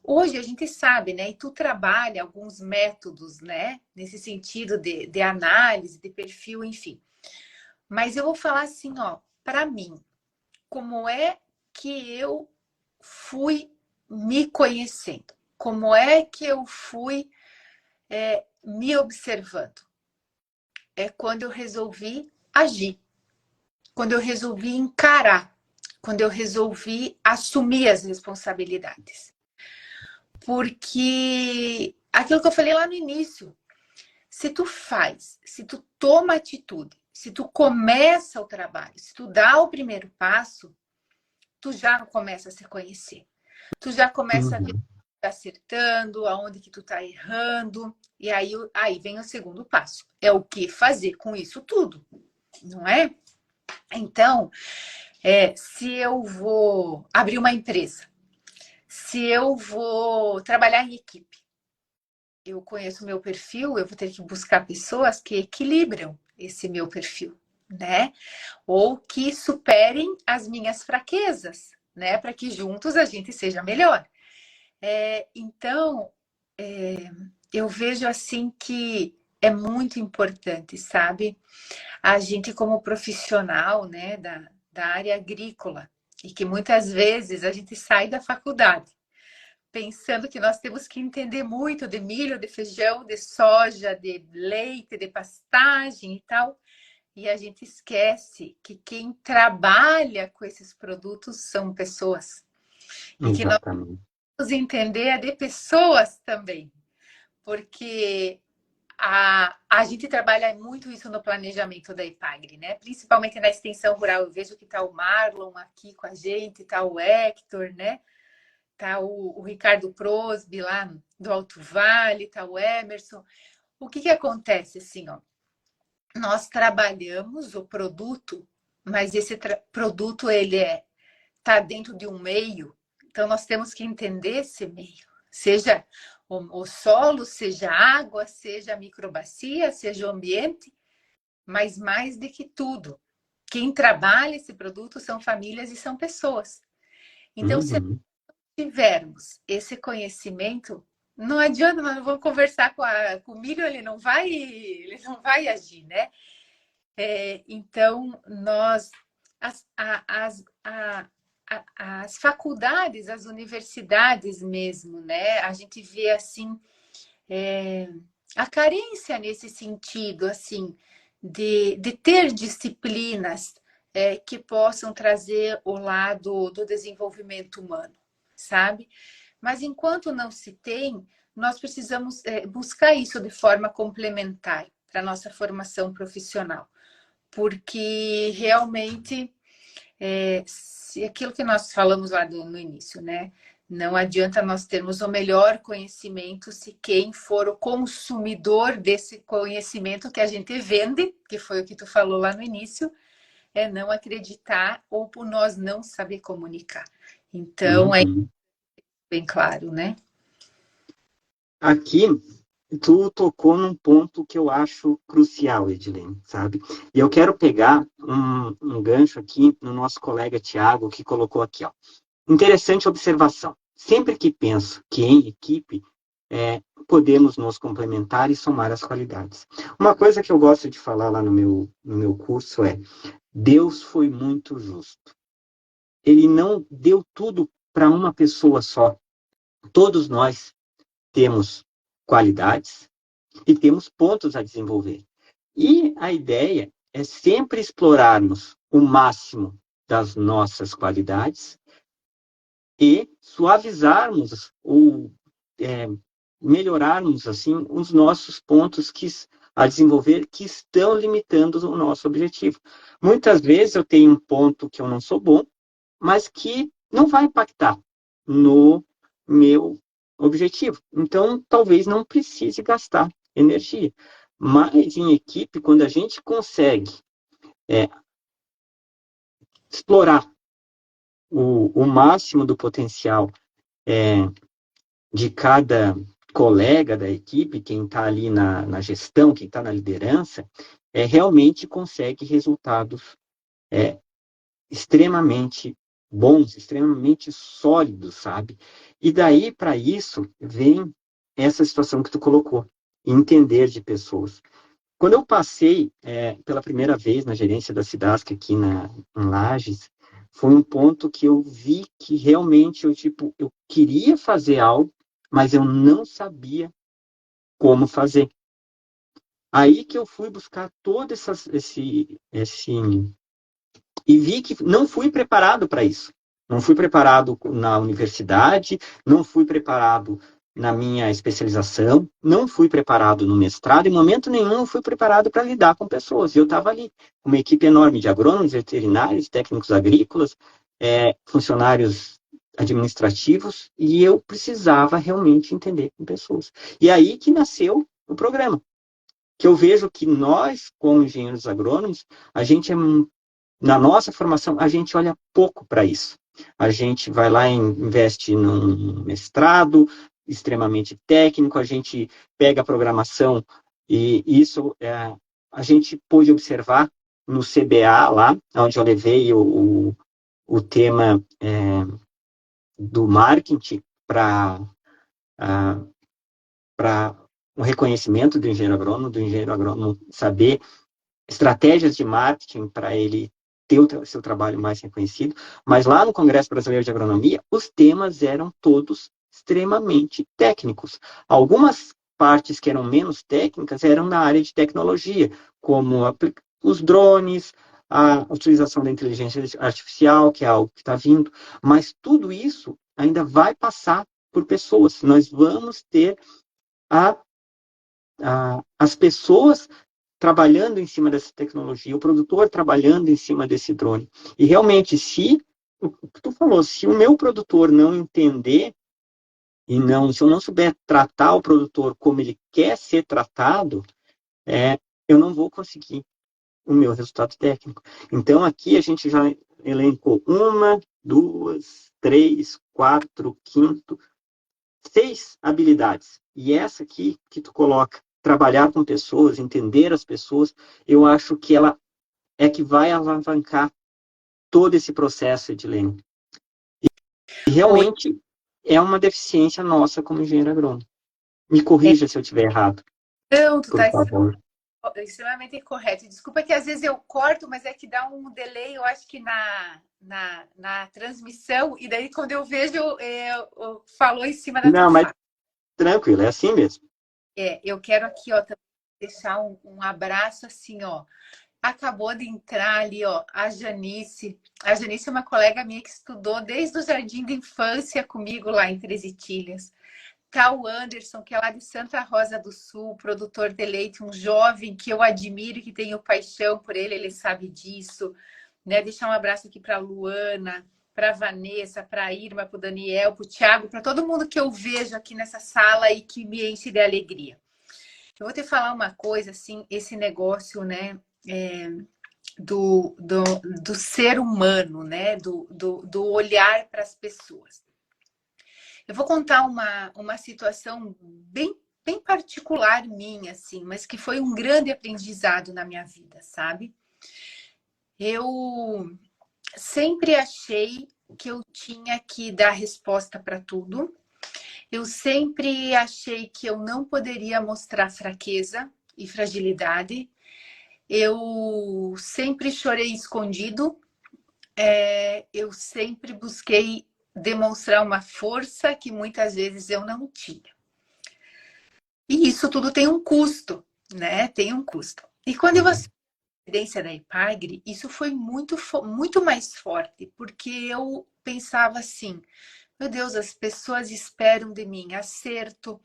Hoje a gente sabe, né? E tu trabalha alguns métodos, né? Nesse sentido de análise, de perfil, enfim. Mas eu vou falar assim, ó, para mim, como é que eu fui me conhecendo? Como é que eu fui me observando? É quando eu resolvi agir, quando eu resolvi encarar, quando eu resolvi assumir as responsabilidades. Porque aquilo que eu falei lá no início, se tu faz, se tu toma atitude, se tu começa o trabalho, se tu dá o primeiro passo, tu já começa a se conhecer. Tu já começa a ver o que tu tá acertando, aonde que tu tá errando, e aí vem o segundo passo. É o que fazer com isso tudo, não é? Então, se eu vou abrir uma empresa, se eu vou trabalhar em equipe, eu conheço o meu perfil, eu vou ter que buscar pessoas que equilibram esse meu perfil, né? Ou que superem as minhas fraquezas, né? Para que juntos a gente seja melhor. Então, eu vejo assim que é muito importante, sabe? A gente como profissional, né, da área agrícola, e que muitas vezes a gente sai da faculdade pensando que nós temos que entender muito de milho, de feijão, de soja, de leite, de pastagem e tal. E a gente esquece que quem trabalha com esses produtos são pessoas. E que nós Exatamente. temos que entender de pessoas também. Porque A gente trabalha muito isso no planejamento da Epagre, né? Principalmente na extensão rural. Eu vejo que está o Marlon aqui com a gente, está o Hector, né? Está o Ricardo Prosby lá do Alto Vale, está o Emerson. O que acontece assim, ó? Nós trabalhamos o produto, mas esse produto ele está dentro de um meio, então nós temos que entender esse meio, seja o solo, seja a água, seja a microbacia, seja o ambiente, mas mais do que tudo, quem trabalha esse produto são famílias e são pessoas. Então, se tivermos esse conhecimento, não adianta, nós vamos conversar com o milho, ele não vai agir, né? Então, nós, as faculdades, as universidades mesmo, né? A gente vê assim a carência nesse sentido, assim, de ter disciplinas que possam trazer o lado do desenvolvimento humano, sabe? Mas enquanto não se tem, nós precisamos buscar isso de forma complementar para a nossa formação profissional, porque realmente se aquilo que nós falamos lá no início, né? Não adianta nós termos o melhor conhecimento se quem for o consumidor desse conhecimento que a gente vende, que foi o que tu falou lá no início, não acreditar ou por nós não saber comunicar. Então, é bem claro, né? Aqui, tu tocou num ponto que eu acho crucial, Edilene, sabe? E eu quero pegar um gancho aqui no nosso colega Tiago, que colocou aqui, ó. Interessante observação. Sempre que penso que em equipe, podemos nos complementar e somar as qualidades. Uma coisa que eu gosto de falar lá no meu curso é: Deus foi muito justo. Ele não deu tudo para uma pessoa só. Todos nós temos qualidades e temos pontos a desenvolver. E a ideia é sempre explorarmos o máximo das nossas qualidades e suavizarmos ou melhorarmos assim os nossos pontos a desenvolver que estão limitando o nosso objetivo. Muitas vezes eu tenho um ponto que eu não sou bom, mas que não vai impactar no meu objetivo. Então, talvez não precise gastar energia. Mas em equipe, quando a gente consegue explorar o máximo do potencial de cada colega da equipe, quem está ali na gestão, quem está na liderança, realmente consegue resultados extremamente bons, extremamente sólidos, sabe? E daí, para isso, vem essa situação que tu colocou, entender de pessoas. Quando eu passei pela primeira vez na gerência da Cidasc aqui em Lages, foi um ponto que eu vi que realmente eu queria fazer algo, mas eu não sabia como fazer. Aí que eu fui buscar todo esse e vi que não fui preparado para isso. Não fui preparado na universidade, não fui preparado na minha especialização, não fui preparado no mestrado, em momento nenhum eu fui preparado para lidar com pessoas. E eu estava ali, uma equipe enorme de agrônomos, veterinários, técnicos agrícolas, funcionários administrativos, e eu precisava realmente entender com pessoas. E aí que nasceu o programa, que eu vejo que nós, como engenheiros agrônomos, na nossa formação, a gente olha pouco para isso. A gente vai lá e investe num mestrado extremamente técnico, a gente pega a programação e isso a gente pôde observar no CBA lá, onde eu levei o tema do marketing para um reconhecimento do engenheiro agrônomo saber estratégias de marketing para ele ter o seu trabalho mais reconhecido, mas lá no Congresso Brasileiro de Agronomia, os temas eram todos extremamente técnicos. Algumas partes que eram menos técnicas eram na área de tecnologia, como os drones, a utilização da inteligência artificial, que é algo que está vindo, mas tudo isso ainda vai passar por pessoas. Nós vamos ter a as pessoas trabalhando em cima dessa tecnologia, o produtor trabalhando em cima desse drone. E realmente, se o que tu falou, se o meu produtor não entender se eu não souber tratar o produtor como ele quer ser tratado, eu não vou conseguir o meu resultado técnico. Então, aqui a gente já elencou 1, 2, 3, 4, quinto, 6 habilidades. E essa aqui que tu coloca, trabalhar com pessoas, entender as pessoas, eu acho que ela é que vai alavancar todo esse processo, Edilene. E realmente é uma deficiência nossa como engenheiro agrônomo. Me corrija se eu estiver errado, Não, tu por tá favor. extremamente correto. Desculpa que às vezes eu corto, mas é que dá um delay, eu acho que na transmissão, e daí quando eu vejo, falou em cima da tua Não, mas fala. tranquilo, é assim mesmo. Eu quero aqui, ó, deixar um abraço assim, ó. Acabou de entrar ali, ó, a Janice. A Janice é uma colega minha que estudou desde o jardim de infância comigo lá em Três Itilhas. Tá o Anderson, que é lá de Santa Rosa do Sul, produtor de leite, um jovem que eu admiro e que tenho paixão por ele, ele sabe disso. Né? Deixar um abraço aqui para a Luana, para a Vanessa, para a Irma, para o Daniel, para o Thiago, para todo mundo que eu vejo aqui nessa sala e que me enche de alegria. Eu vou te falar uma coisa, assim, esse negócio, né, do ser humano, né, do olhar para as pessoas. Eu vou contar uma situação bem particular minha, assim, mas que foi um grande aprendizado na minha vida, sabe? Eu sempre achei que eu tinha que dar resposta para tudo. Eu sempre achei que eu não poderia mostrar fraqueza e fragilidade. Eu sempre chorei escondido. Eu sempre busquei demonstrar uma força que muitas vezes eu não tinha. E isso tudo tem um custo, né? Tem um custo. E quando eu assumi a presidência da Epagre, isso foi muito mais forte, porque eu pensava assim, meu Deus, as pessoas esperam de mim acerto,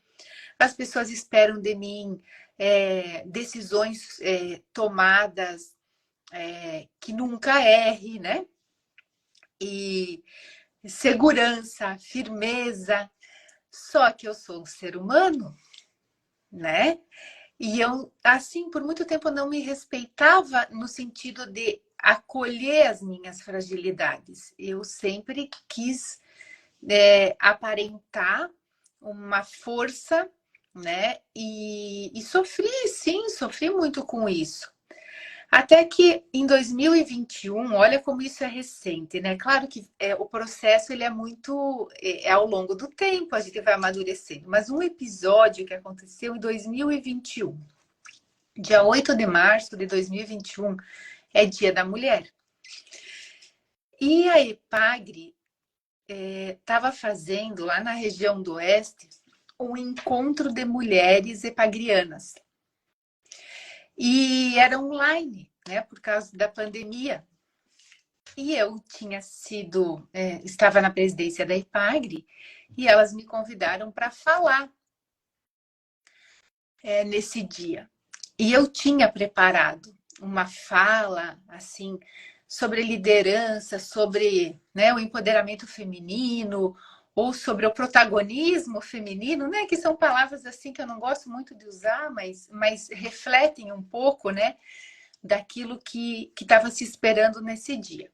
as pessoas esperam de mim decisões tomadas que nunca erre, né? E segurança, firmeza. Só que eu sou um ser humano, né? E eu, assim, por muito tempo eu não me respeitava no sentido de acolher as minhas fragilidades. Eu sempre quis aparentar uma força, né? E sofri, sim, sofri muito com isso. Até que em 2021, olha como isso é recente, né? Claro que o processo ele é muito ao longo do tempo, a gente vai amadurecendo. Mas um episódio que aconteceu em 2021, dia 8 de março de 2021, é Dia da Mulher. E a Epagre estava fazendo lá na região do Oeste um encontro de mulheres epagrianas. E era online, né, por causa da pandemia. E eu estava na presidência da Epagre e elas me convidaram para falar nesse dia. E eu tinha preparado uma fala, assim, sobre liderança, sobre, né, o empoderamento feminino, ou sobre o protagonismo feminino, né, que são palavras assim que eu não gosto muito de usar, mas refletem um pouco, né, daquilo que estava se esperando nesse dia.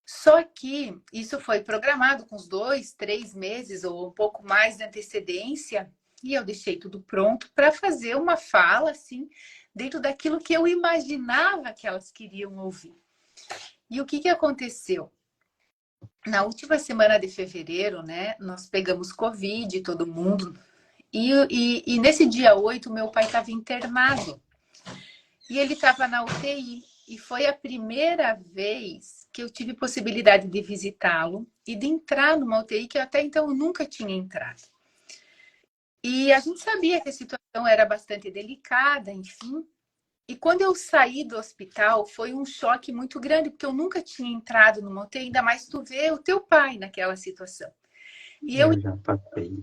Só que isso foi programado com uns 2, 3 meses ou um pouco mais de antecedência e eu deixei tudo pronto para fazer uma fala assim dentro daquilo que eu imaginava que elas queriam ouvir. E o que aconteceu? Na última semana de fevereiro, né, nós pegamos Covid, todo mundo, e nesse dia 8, meu pai estava internado. E ele estava na UTI. E foi a primeira vez que eu tive possibilidade de visitá-lo e de entrar numa UTI que até então eu nunca tinha entrado. E a gente sabia que a situação era bastante delicada, enfim. E quando eu saí do hospital, foi um choque muito grande, porque eu nunca tinha entrado numa UTI, ainda mais tu ver o teu pai naquela situação. E eu Eu já passei.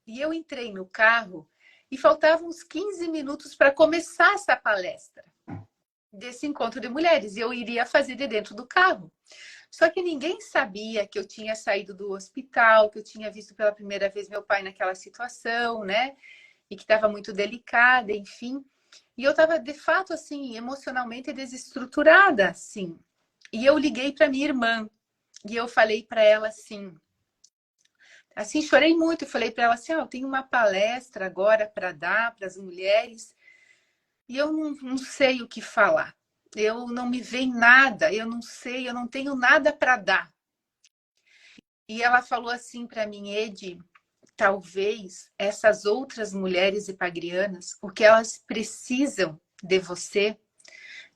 eu entrei no carro e faltavam uns 15 minutos para começar essa palestra desse encontro de mulheres. E eu iria fazer de dentro do carro. Só que ninguém sabia que eu tinha saído do hospital, que eu tinha visto pela primeira vez meu pai naquela situação, né? E que estava muito delicada, enfim. E eu estava, de fato, assim, emocionalmente desestruturada, assim. E eu liguei para minha irmã e eu falei para ela assim, chorei muito e falei para ela assim, eu tenho uma palestra agora para dar para as mulheres e eu não sei o que falar. Eu não me vem nada, eu não sei, eu não tenho nada para dar. E ela falou assim para mim, Edi, talvez essas outras mulheres ipagrianas, o que elas precisam de você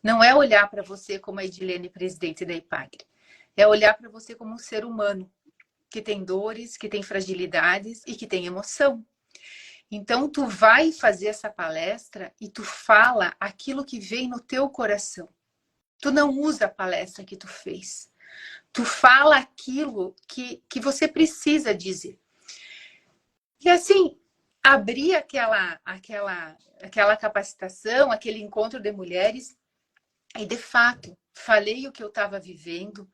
não é olhar para você como a Edilene, presidente da Ipagre, é olhar para você como um ser humano que tem dores, que tem fragilidades e que tem emoção. Então, tu vai fazer essa palestra e tu fala aquilo que vem no teu coração. Tu não usa a palestra que tu fez. Tu fala aquilo que você precisa dizer. E assim, abri aquela capacitação, aquele encontro de mulheres e, de fato, falei o que eu estava vivendo,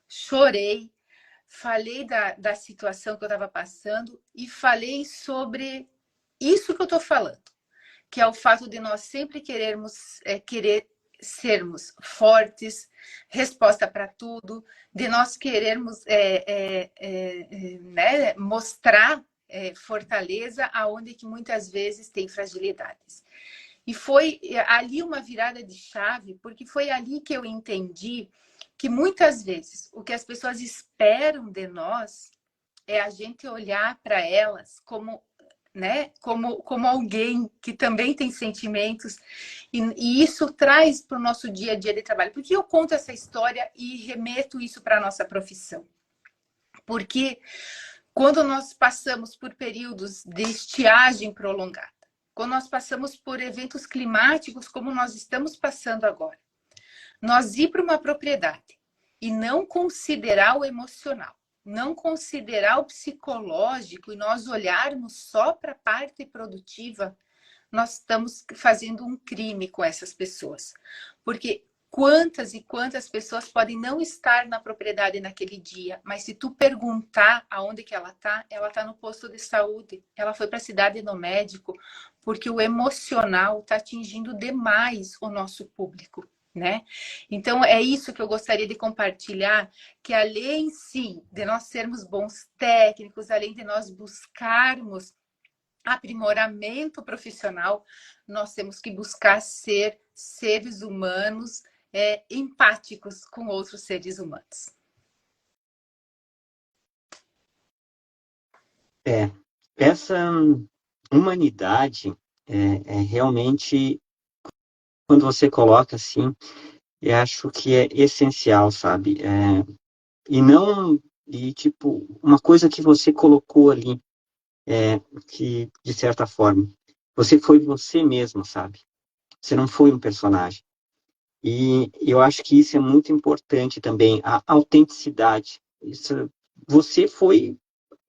chorei, falei da situação que eu estava passando e falei sobre isso que eu estou falando, que é o fato de nós sempre querer sermos fortes, resposta para tudo, de nós querermos né, mostrar fortaleza aonde que muitas vezes tem fragilidades. E foi ali uma virada de chave, porque foi ali que eu entendi que muitas vezes o que as pessoas esperam de nós é a gente olhar para elas como, né, como alguém que também tem sentimentos. E isso traz para o nosso dia a dia de trabalho. Por que eu conto essa história e remeto isso para a nossa profissão? Porque quando nós passamos por períodos de estiagem prolongada, quando nós passamos por eventos climáticos como nós estamos passando agora, nós ir para uma propriedade e não considerar o emocional, não considerar o psicológico e nós olharmos só para a parte produtiva, nós estamos fazendo um crime com essas pessoas. Porque quantas e quantas pessoas podem não estar na propriedade naquele dia, mas se tu perguntar aonde que ela tá no posto de saúde, ela foi para a cidade no médico, porque o emocional está atingindo demais o nosso público, né? Então é isso que eu gostaria de compartilhar, que além sim de nós sermos bons técnicos, além de nós buscarmos aprimoramento profissional, nós temos que buscar ser seres humanos empáticos com outros seres humanos. Essa humanidade realmente, quando você coloca assim, eu acho que é essencial, sabe? Tipo, uma coisa que você colocou ali, que, de certa forma, você foi você mesmo, sabe? Você não foi um personagem. E eu acho que isso é muito importante também, a autenticidade. Você foi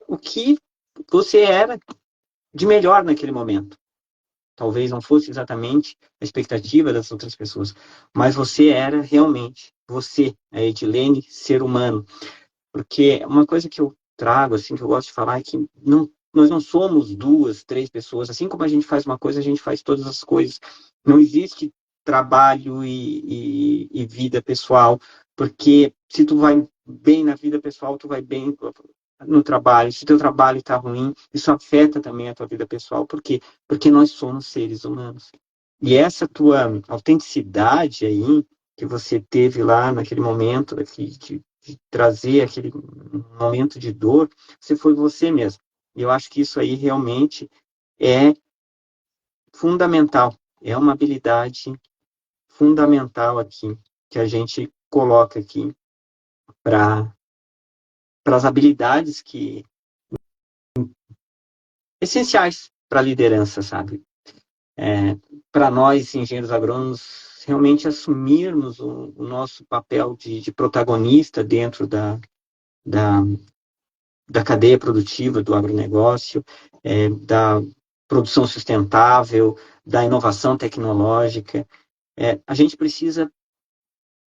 o que você era de melhor naquele momento. Talvez não fosse exatamente a expectativa das outras pessoas, mas você era realmente você, a Edilene, ser humano. Porque uma coisa que eu trago, assim, que eu gosto de falar é que nós não somos duas, três pessoas. Assim como a gente faz uma coisa, a gente faz todas as coisas. Não existe trabalho e vida pessoal, porque se tu vai bem na vida pessoal, tu vai bem no trabalho. Se teu trabalho está ruim, isso afeta também a tua vida pessoal. Por quê? Porque nós somos seres humanos. E essa tua autenticidade aí, que você teve lá naquele momento, de trazer aquele momento de dor, você foi você mesmo. E eu acho que isso aí realmente é fundamental. É uma habilidade fundamental aqui, que a gente coloca aqui para as habilidades essenciais para a liderança, sabe? Para nós, engenheiros agrônomos, realmente assumirmos o nosso papel de protagonista dentro da cadeia produtiva do agronegócio, produção sustentável, da inovação tecnológica. A gente precisa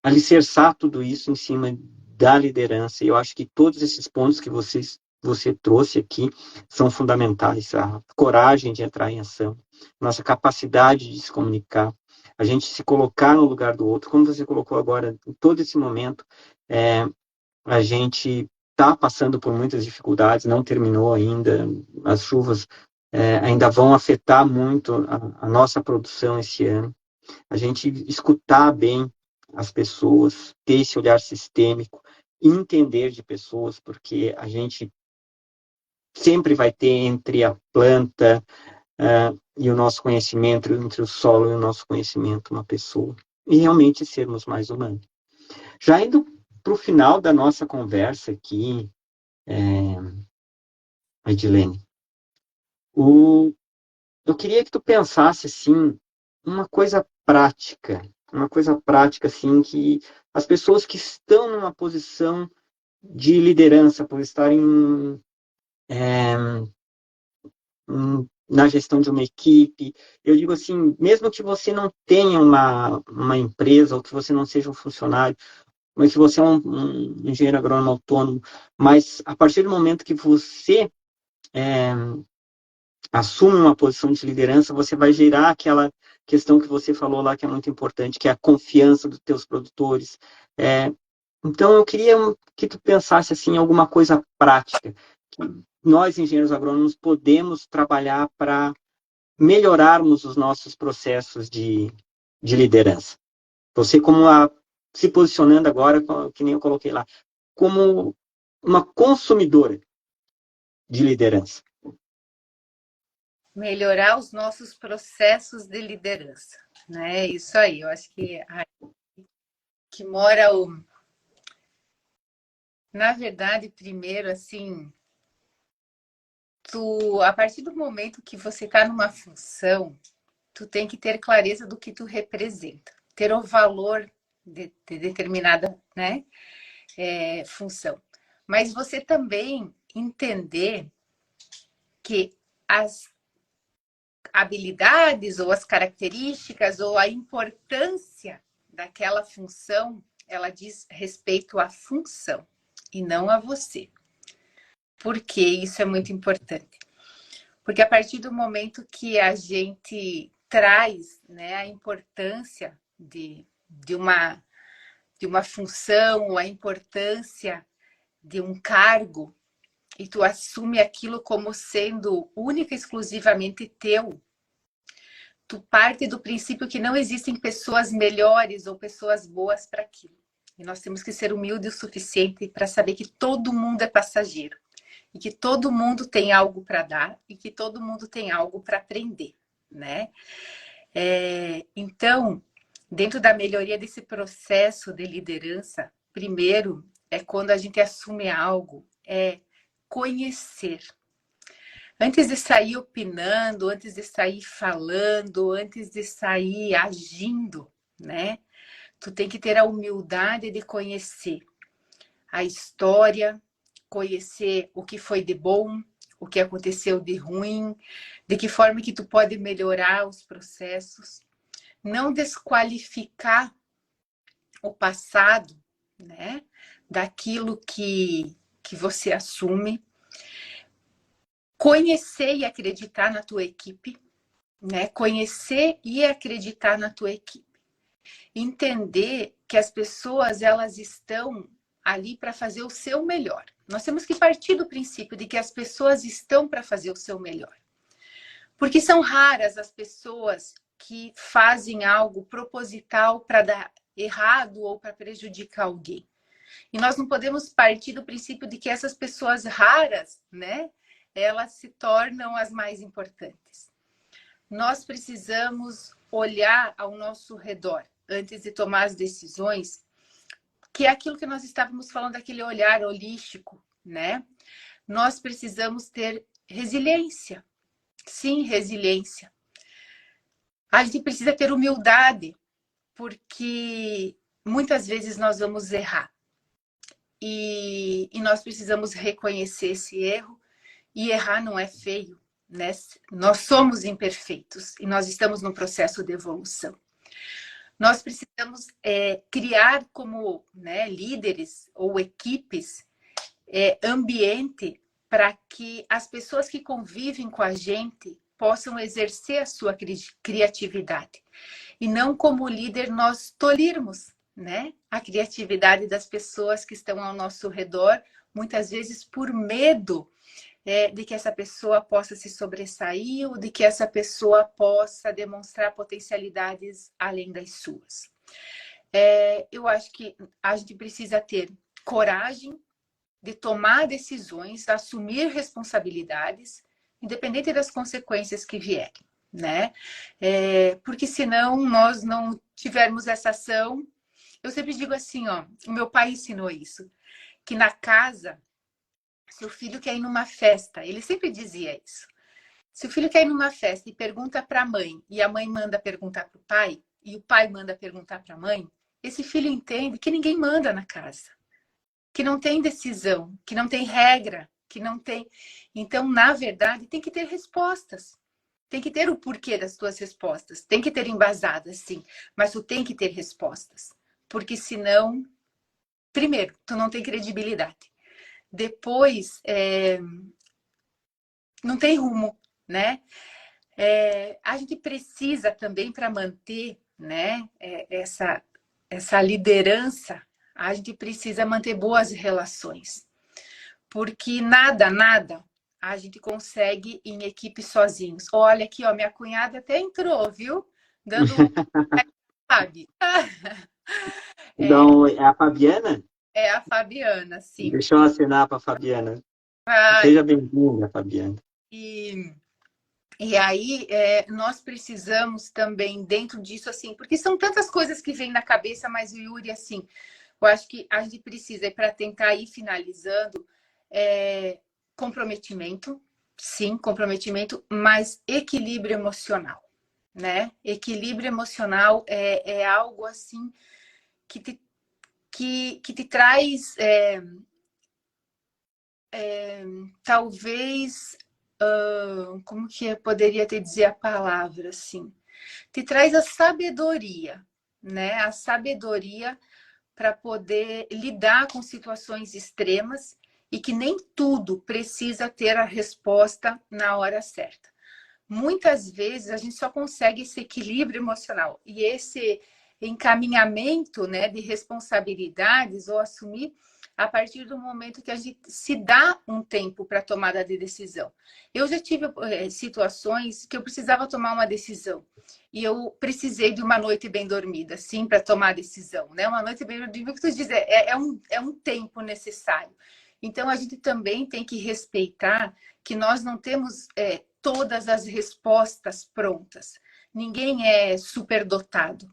alicerçar tudo isso em cima da liderança. E eu acho que todos esses pontos que você trouxe aqui são fundamentais. A coragem de entrar em ação, nossa capacidade de se comunicar, a gente se colocar no lugar do outro, como você colocou agora, em todo esse momento, a gente está passando por muitas dificuldades, não terminou ainda, as chuvas ainda vão afetar muito a nossa produção esse ano. A gente escutar bem as pessoas, ter esse olhar sistêmico, entender de pessoas, porque a gente sempre vai ter entre a planta e o nosso conhecimento, entre o solo e o nosso conhecimento, uma pessoa. E realmente sermos mais humanos. Já indo para o final da nossa conversa aqui, Edilene, eu queria que tu pensasse, assim, uma coisa prática, assim, que as pessoas que estão numa posição de liderança, por estarem na gestão de uma equipe, eu digo assim, mesmo que você não tenha uma empresa, ou que você não seja um funcionário, mas que você é um engenheiro agrônomo autônomo, mas a partir do momento que você assume uma posição de liderança, você vai gerar aquela questão que você falou lá, que é muito importante, que é a confiança dos teus produtores. Então, eu queria que tu pensasse assim, em alguma coisa prática, que nós, engenheiros agrônomos, podemos trabalhar para melhorarmos os nossos processos de liderança. Você, se posicionando agora, que nem eu coloquei lá, como uma consumidora de liderança. Melhorar os nossos processos de liderança, né? Isso aí, eu acho que mora o... Na verdade, primeiro, assim, a partir do momento que você está numa função, tu tem que ter clareza do que tu representa, ter o valor de determinada, né, função. Mas você também entender que as habilidades ou as características ou a importância daquela função, ela diz respeito à função e não a você. Por que isso é muito importante? Porque a partir do momento que a gente traz, né, a importância de uma função, ou a importância de um cargo, e tu assume aquilo como sendo única e exclusivamente teu, tu parte do princípio que não existem pessoas melhores ou pessoas boas para aquilo. E nós temos que ser humildes o suficiente para saber que todo mundo é passageiro. E que todo mundo tem algo para dar e que todo mundo tem algo para aprender, né? Então, dentro da melhoria desse processo de liderança, primeiro é quando a gente assume algo, é conhecer. Antes de sair opinando, antes de sair falando, antes de sair agindo, né? Tu tem que ter a humildade de conhecer a história, conhecer o que foi de bom, o que aconteceu de ruim, de que forma que tu pode melhorar os processos, não desqualificar o passado, né, daquilo que você assume, conhecer e acreditar na tua equipe, né, conhecer e acreditar na tua equipe, entender que as pessoas elas estão ali para fazer o seu melhor. Nós temos que partir do princípio de que as pessoas estão para fazer o seu melhor. Porque são raras as pessoas que fazem algo proposital para dar errado ou para prejudicar alguém. E nós não podemos partir do princípio de que essas pessoas raras, né, elas se tornam as mais importantes. Nós precisamos olhar ao nosso redor antes de tomar as decisões, que é aquilo que nós estávamos falando, aquele olhar holístico, né? Nós precisamos ter resiliência. Sim, resiliência. A gente precisa ter humildade, porque muitas vezes nós vamos errar. E nós precisamos reconhecer esse erro, e errar não é feio, né? Nós somos imperfeitos e nós estamos no processo de evolução. Nós precisamos criar como, né, líderes ou equipes ambiente para que as pessoas que convivem com a gente possam exercer a sua criatividade. E não como líder nós tolhermos, né, a criatividade das pessoas que estão ao nosso redor, muitas vezes por medo de que essa pessoa possa se sobressair ou de que essa pessoa possa demonstrar potencialidades além das suas. Eu acho que a gente precisa ter coragem de tomar decisões, assumir responsabilidades, independente das consequências que vierem, né? Porque senão nós não tivermos essa ação. Eu sempre digo assim, ó, o meu pai ensinou isso, que na casa, se o filho quer ir numa festa, ele sempre dizia isso. Se o filho quer ir numa festa e pergunta para a mãe, e a mãe manda perguntar para o pai, e o pai manda perguntar para a mãe, esse filho entende que ninguém manda na casa, que não tem decisão, que não tem regra, que não tem... Então, na verdade, tem que ter respostas. Tem que ter o porquê das tuas respostas. Tem que ter embasadas, sim. Mas tu tem que ter respostas. Porque senão, primeiro, tu não tem credibilidade. Depois, não tem rumo, né? A gente precisa também, para manter, né, essa liderança, a gente precisa manter boas relações. Porque nada a gente consegue em equipe sozinhos. Olha aqui, ó, minha cunhada até entrou, viu? Dando sabe? Então, é a Fabiana? É a Fabiana, sim. Deixa eu assinar para a Fabiana. Seja bem-vinda, Fabiana. E aí, nós precisamos também, dentro disso, assim, porque são tantas coisas que vêm na cabeça, mas o Yuri, assim, eu acho que a gente precisa, para tentar ir finalizando, comprometimento, sim, comprometimento, mas equilíbrio emocional, né? Equilíbrio emocional é algo, assim, que te traz, talvez, como que eu poderia te dizer a palavra, assim? Te traz a sabedoria, né? A sabedoria para poder lidar com situações extremas e que nem tudo precisa ter a resposta na hora certa. Muitas vezes a gente só consegue esse equilíbrio emocional e esse encaminhamento, né, de responsabilidades ou assumir a partir do momento que a gente se dá um tempo para tomada de decisão. Eu já tive situações que eu precisava tomar uma decisão e eu precisei de uma noite bem dormida, sim, para tomar a decisão, né? Uma noite bem dormida, o que tu diz, é um tempo necessário. Então, a gente também tem que respeitar que nós não temos todas as respostas prontas. Ninguém é superdotado.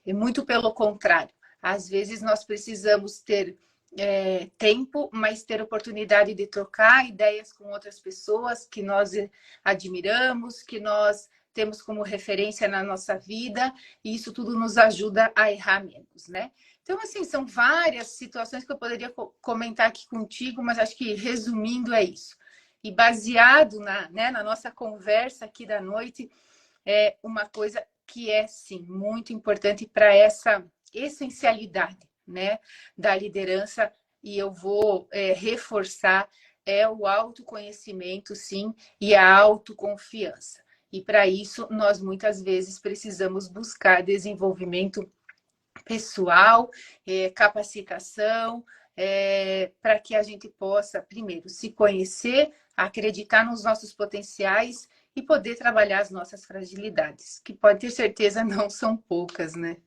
Muito pelo contrário. Às vezes, nós precisamos ter tempo, mas ter oportunidade de trocar ideias com outras pessoas que nós admiramos, que nós temos como referência na nossa vida, e isso tudo nos ajuda a errar menos, né? Então, assim, são várias situações que eu poderia comentar aqui contigo, mas acho que, resumindo, é isso. E baseado na nossa conversa aqui da noite, é uma coisa que é, sim, muito importante para essa essencialidade, né, da liderança, e eu vou reforçar, o autoconhecimento, sim, e a autoconfiança. E para isso, nós muitas vezes precisamos buscar desenvolvimento pessoal, capacitação, para que a gente possa, primeiro, se conhecer, acreditar nos nossos potenciais e poder trabalhar as nossas fragilidades, que pode ter certeza não são poucas, né?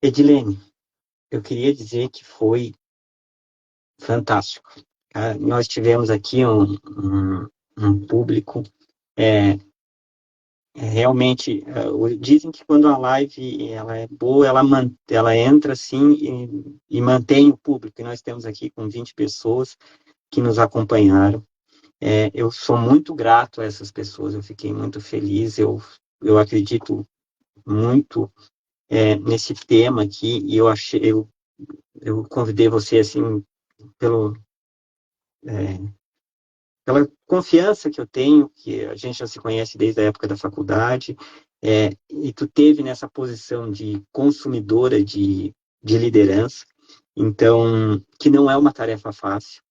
Edilene, eu queria dizer que foi fantástico. Nós tivemos aqui um público realmente, dizem que quando a live ela é boa, ela entra assim e mantém o público. E nós temos aqui com 20 pessoas que nos acompanharam. Eu sou muito grato a essas pessoas, eu fiquei muito feliz, eu acredito muito nesse tema aqui, e eu convidei você assim pelo pela confiança que eu tenho, que a gente já se conhece desde a época da faculdade, e tu teve nessa posição de consumidora de liderança, então, que não é uma tarefa fácil,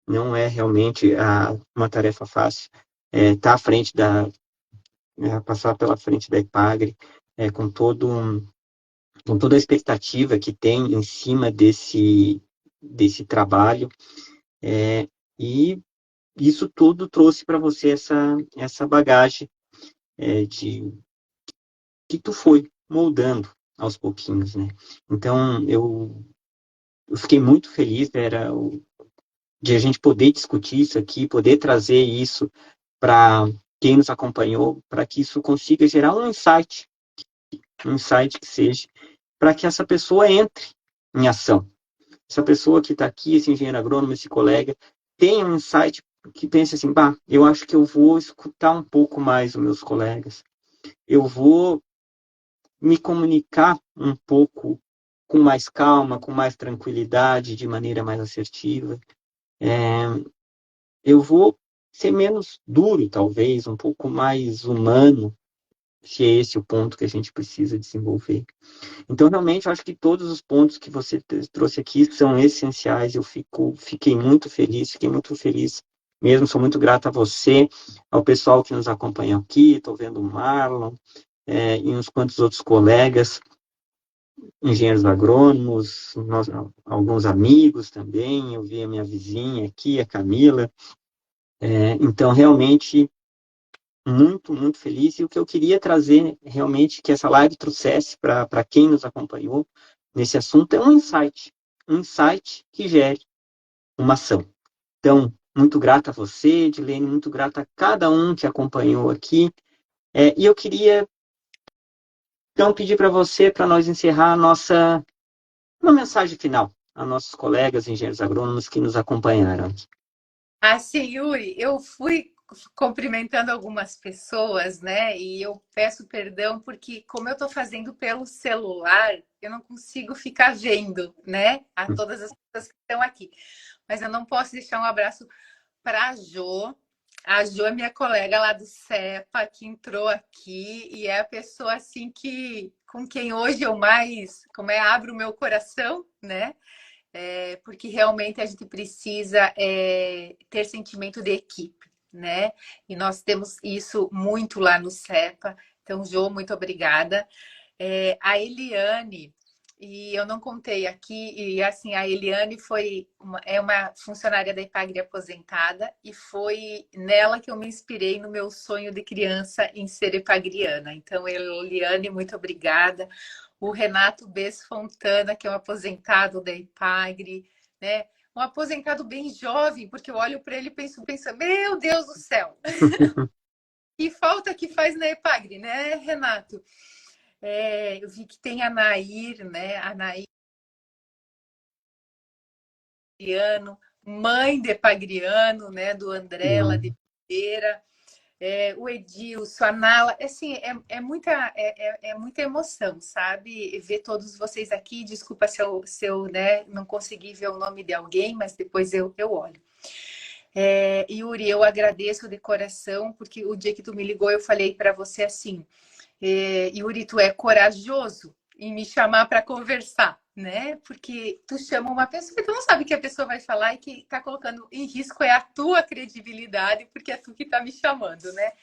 não é realmente uma tarefa fácil, tá à frente passar pela frente da Epagre, com com toda a expectativa que tem em cima desse trabalho, e isso tudo trouxe para você essa bagagem de que tu foi moldando aos pouquinhos, né? Então, eu fiquei muito feliz, de a gente poder discutir isso aqui, poder trazer isso para quem nos acompanhou, para que isso consiga gerar um insight que seja, para que essa pessoa entre em ação. Essa pessoa que está aqui, esse engenheiro agrônomo, esse colega, tenha um insight que pense assim, bah, eu acho que eu vou escutar um pouco mais os meus colegas, eu vou me comunicar um pouco com mais calma, com mais tranquilidade, de maneira mais assertiva. Eu vou ser menos duro, talvez, um pouco mais humano, se é esse o ponto que a gente precisa desenvolver. Então, realmente, eu acho que todos os pontos que você trouxe aqui são essenciais. Fiquei muito feliz, mesmo. Sou muito grato a você, ao pessoal que nos acompanha aqui. Estou vendo o Marlon, e uns quantos outros colegas, engenheiros agrônomos, alguns amigos também. Eu vi a minha vizinha aqui, a Camila. Então, realmente, muito, muito feliz. E o que eu queria trazer, realmente, que essa live trouxesse para quem nos acompanhou nesse assunto, é um insight que gere uma ação. Então, muito grata a você, Edilene, muito grata a cada um que acompanhou aqui. E eu queria, então, pedir para você, para nós encerrar uma mensagem final a nossos colegas engenheiros agrônomos que nos acompanharam aqui. Assim, Yuri, eu fui cumprimentando algumas pessoas, né? E eu peço perdão porque, como eu estou fazendo pelo celular, eu não consigo ficar vendo, né? A todas as pessoas que estão aqui. Mas eu não posso deixar um abraço para a Jo. A Jo é minha colega lá do CEPA, que entrou aqui e é a pessoa assim com quem hoje eu mais, abro o meu coração, né? Porque realmente a gente precisa ter sentimento de equipe, né? E nós temos isso muito lá no CEPA. Então, Jô, muito obrigada. A Eliane, e eu não contei aqui, e assim, a Eliane é uma funcionária da Epagre aposentada, e foi nela que eu me inspirei no meu sonho de criança em ser epagriana. Então, Eliane, muito obrigada. O Renato Bess Fontana, que é um aposentado da Epagre, né? Um aposentado bem jovem, porque eu olho para ele e penso, meu Deus do céu! Que falta que faz na Epagre, né, Renato? Eu vi que tem a Nair, né? A Nair, mãe de Epagriano, né? Do André, lá de Pereira. O Edilson, a Nala, assim, muita emoção, sabe? Ver todos vocês aqui. Desculpa se eu né, não consegui ver o nome de alguém, mas depois eu olho. Yuri, eu agradeço de coração, porque o dia que tu me ligou, eu falei para você assim, Yuri, tu é corajoso em me chamar para conversar, né? Porque tu chama uma pessoa e tu não sabe o que a pessoa vai falar e que está colocando em risco é a tua credibilidade, porque é tu que está me chamando, né?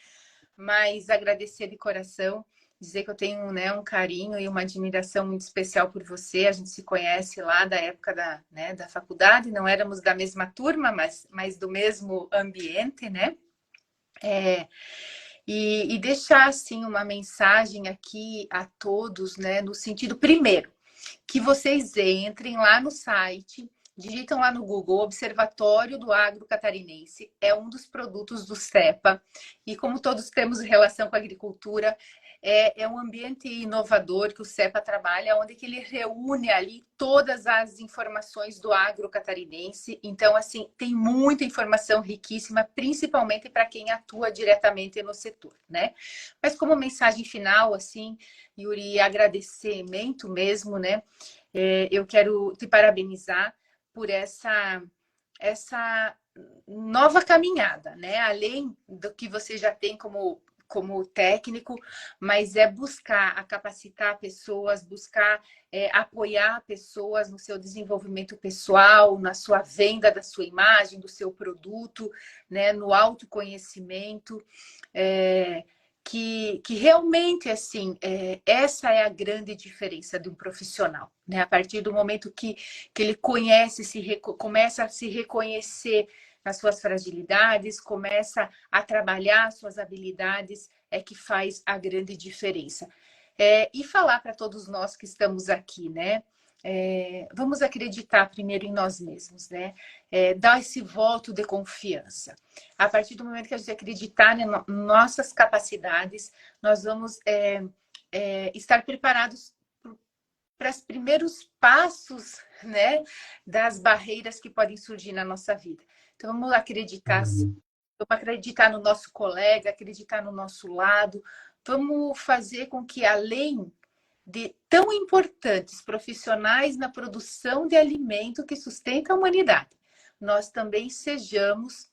Mas agradecer de coração, dizer que eu tenho né, um carinho e uma admiração muito especial por você. A gente se conhece lá da época da faculdade, não éramos da mesma turma, mas do mesmo ambiente, né? E deixar assim uma mensagem aqui a todos, né? No sentido, primeiro, que vocês entrem lá no site, digitam lá no Google, Observatório do Agro Catarinense, é um dos produtos do CEPA, e como todos temos relação com a agricultura, é um ambiente inovador que o CEPA trabalha, onde que ele reúne ali todas as informações do agro catarinense. Então, assim, tem muita informação riquíssima, principalmente para quem atua diretamente no setor, né? Mas como mensagem final, assim, Yuri, agradecimento mesmo, né? Eu quero te parabenizar por essa nova caminhada, né? Além do que você já tem como técnico, mas é buscar a capacitar pessoas, buscar apoiar pessoas no seu desenvolvimento pessoal, na sua venda da sua imagem, do seu produto, né? No autoconhecimento. Que realmente, assim, essa é a grande diferença de um profissional, né? A partir do momento que ele começa a se reconhecer nas suas fragilidades, começa a trabalhar suas habilidades, é que faz a grande diferença. E falar para todos nós que estamos aqui, né? Vamos acreditar primeiro em nós mesmos, né? Dar esse voto de confiança. A partir do momento que a gente acreditar em nossas capacidades, nós vamos estar preparados para os primeiros passos, né, das barreiras que podem surgir na nossa vida. Então, vamos acreditar, vamos acreditar no nosso colega, acreditar no nosso lado, vamos fazer com que, além de tão importantes profissionais na produção de alimento que sustenta a humanidade, nós também sejamos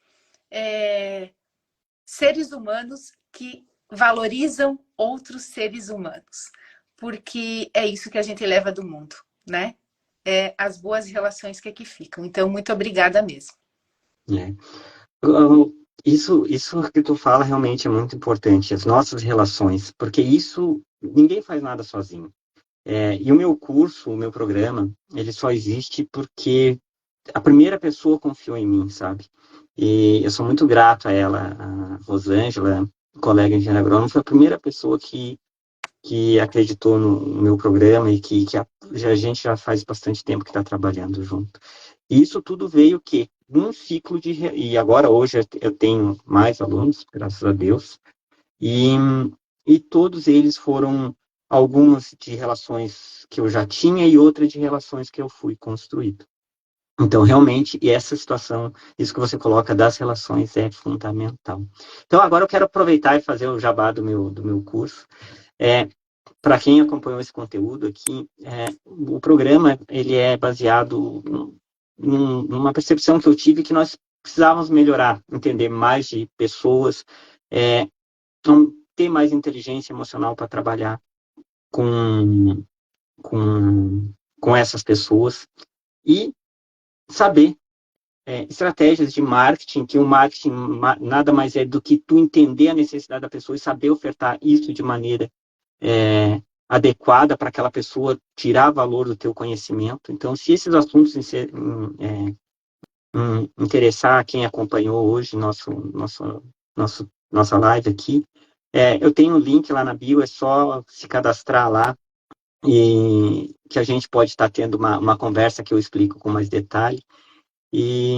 seres humanos que valorizam outros seres humanos, porque é isso que a gente leva do mundo, né? As boas relações que aqui ficam. Então, muito obrigada mesmo. Isso que tu fala realmente é muito importante, as nossas relações, porque isso, ninguém faz nada sozinho. E o meu curso, o meu programa, ele só existe porque a primeira pessoa confiou em mim, sabe? E eu sou muito grato a ela, a Rosângela, colega engenheira agrônoma, foi a primeira pessoa que acreditou no meu programa e que a gente já faz bastante tempo que está trabalhando junto. E isso tudo veio que num ciclo e agora hoje eu tenho mais alunos, graças a Deus, e todos eles foram algumas de relações que eu já tinha e outras de relações que eu fui construindo. Então, realmente, e essa situação, isso que você coloca das relações é fundamental. Então, agora eu quero aproveitar e fazer o jabá do meu curso. Para quem acompanhou esse conteúdo aqui, o programa ele é baseado numa percepção que eu tive que nós precisávamos melhorar, entender mais de pessoas, ter mais inteligência emocional para trabalhar com essas pessoas e saber estratégias de marketing, que o marketing nada mais é do que tu entender a necessidade da pessoa e saber ofertar isso de maneira adequada para aquela pessoa tirar valor do teu conhecimento. Então, se esses assuntos interessar quem acompanhou hoje nossa live aqui, eu tenho um link lá na bio, é só se cadastrar lá e que a gente pode estar tendo uma conversa que eu explico com mais detalhe. E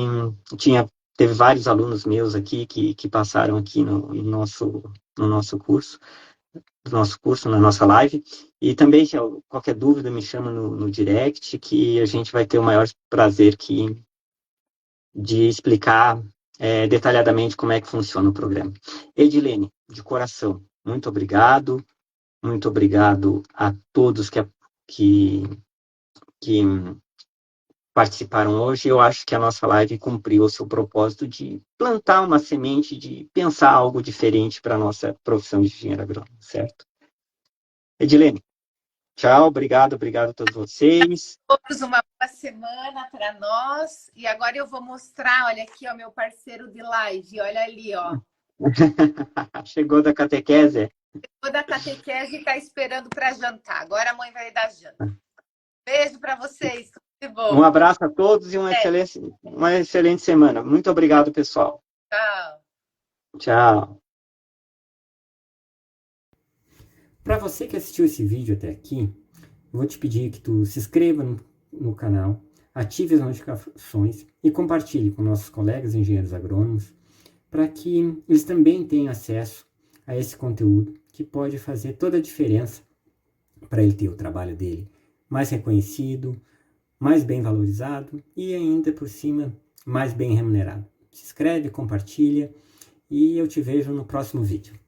teve vários alunos meus aqui que passaram aqui no nosso curso, na nossa live. E também, se qualquer dúvida, me chama no direct, que a gente vai ter o maior prazer de explicar detalhadamente como é que funciona o programa. Edilene, de coração, muito obrigado. Muito obrigado a todos que participaram hoje. Eu acho que a nossa live cumpriu o seu propósito de plantar uma semente, de pensar algo diferente para a nossa profissão de engenheiro agrônomo, certo? Edilene, tchau, obrigado a todos vocês. Todos uma boa semana para nós. E agora eu vou mostrar, olha aqui, ó, meu parceiro de live, olha ali, ó. Chegou da catequese? Chegou da catequese e está esperando para jantar. Agora a mãe vai dar janta. Beijo para vocês. Tudo de bom. Um abraço a todos e uma excelente semana. Muito obrigado, pessoal. Tchau. Tchau. Para você que assistiu esse vídeo até aqui, eu vou te pedir que tu se inscreva no canal, ative as notificações e compartilhe com nossos colegas engenheiros agrônomos para que eles também tenham acesso a esse conteúdo que pode fazer toda a diferença para ele ter o trabalho dele mais reconhecido, mais bem valorizado e ainda por cima mais bem remunerado. Se inscreve, compartilha e eu te vejo no próximo vídeo.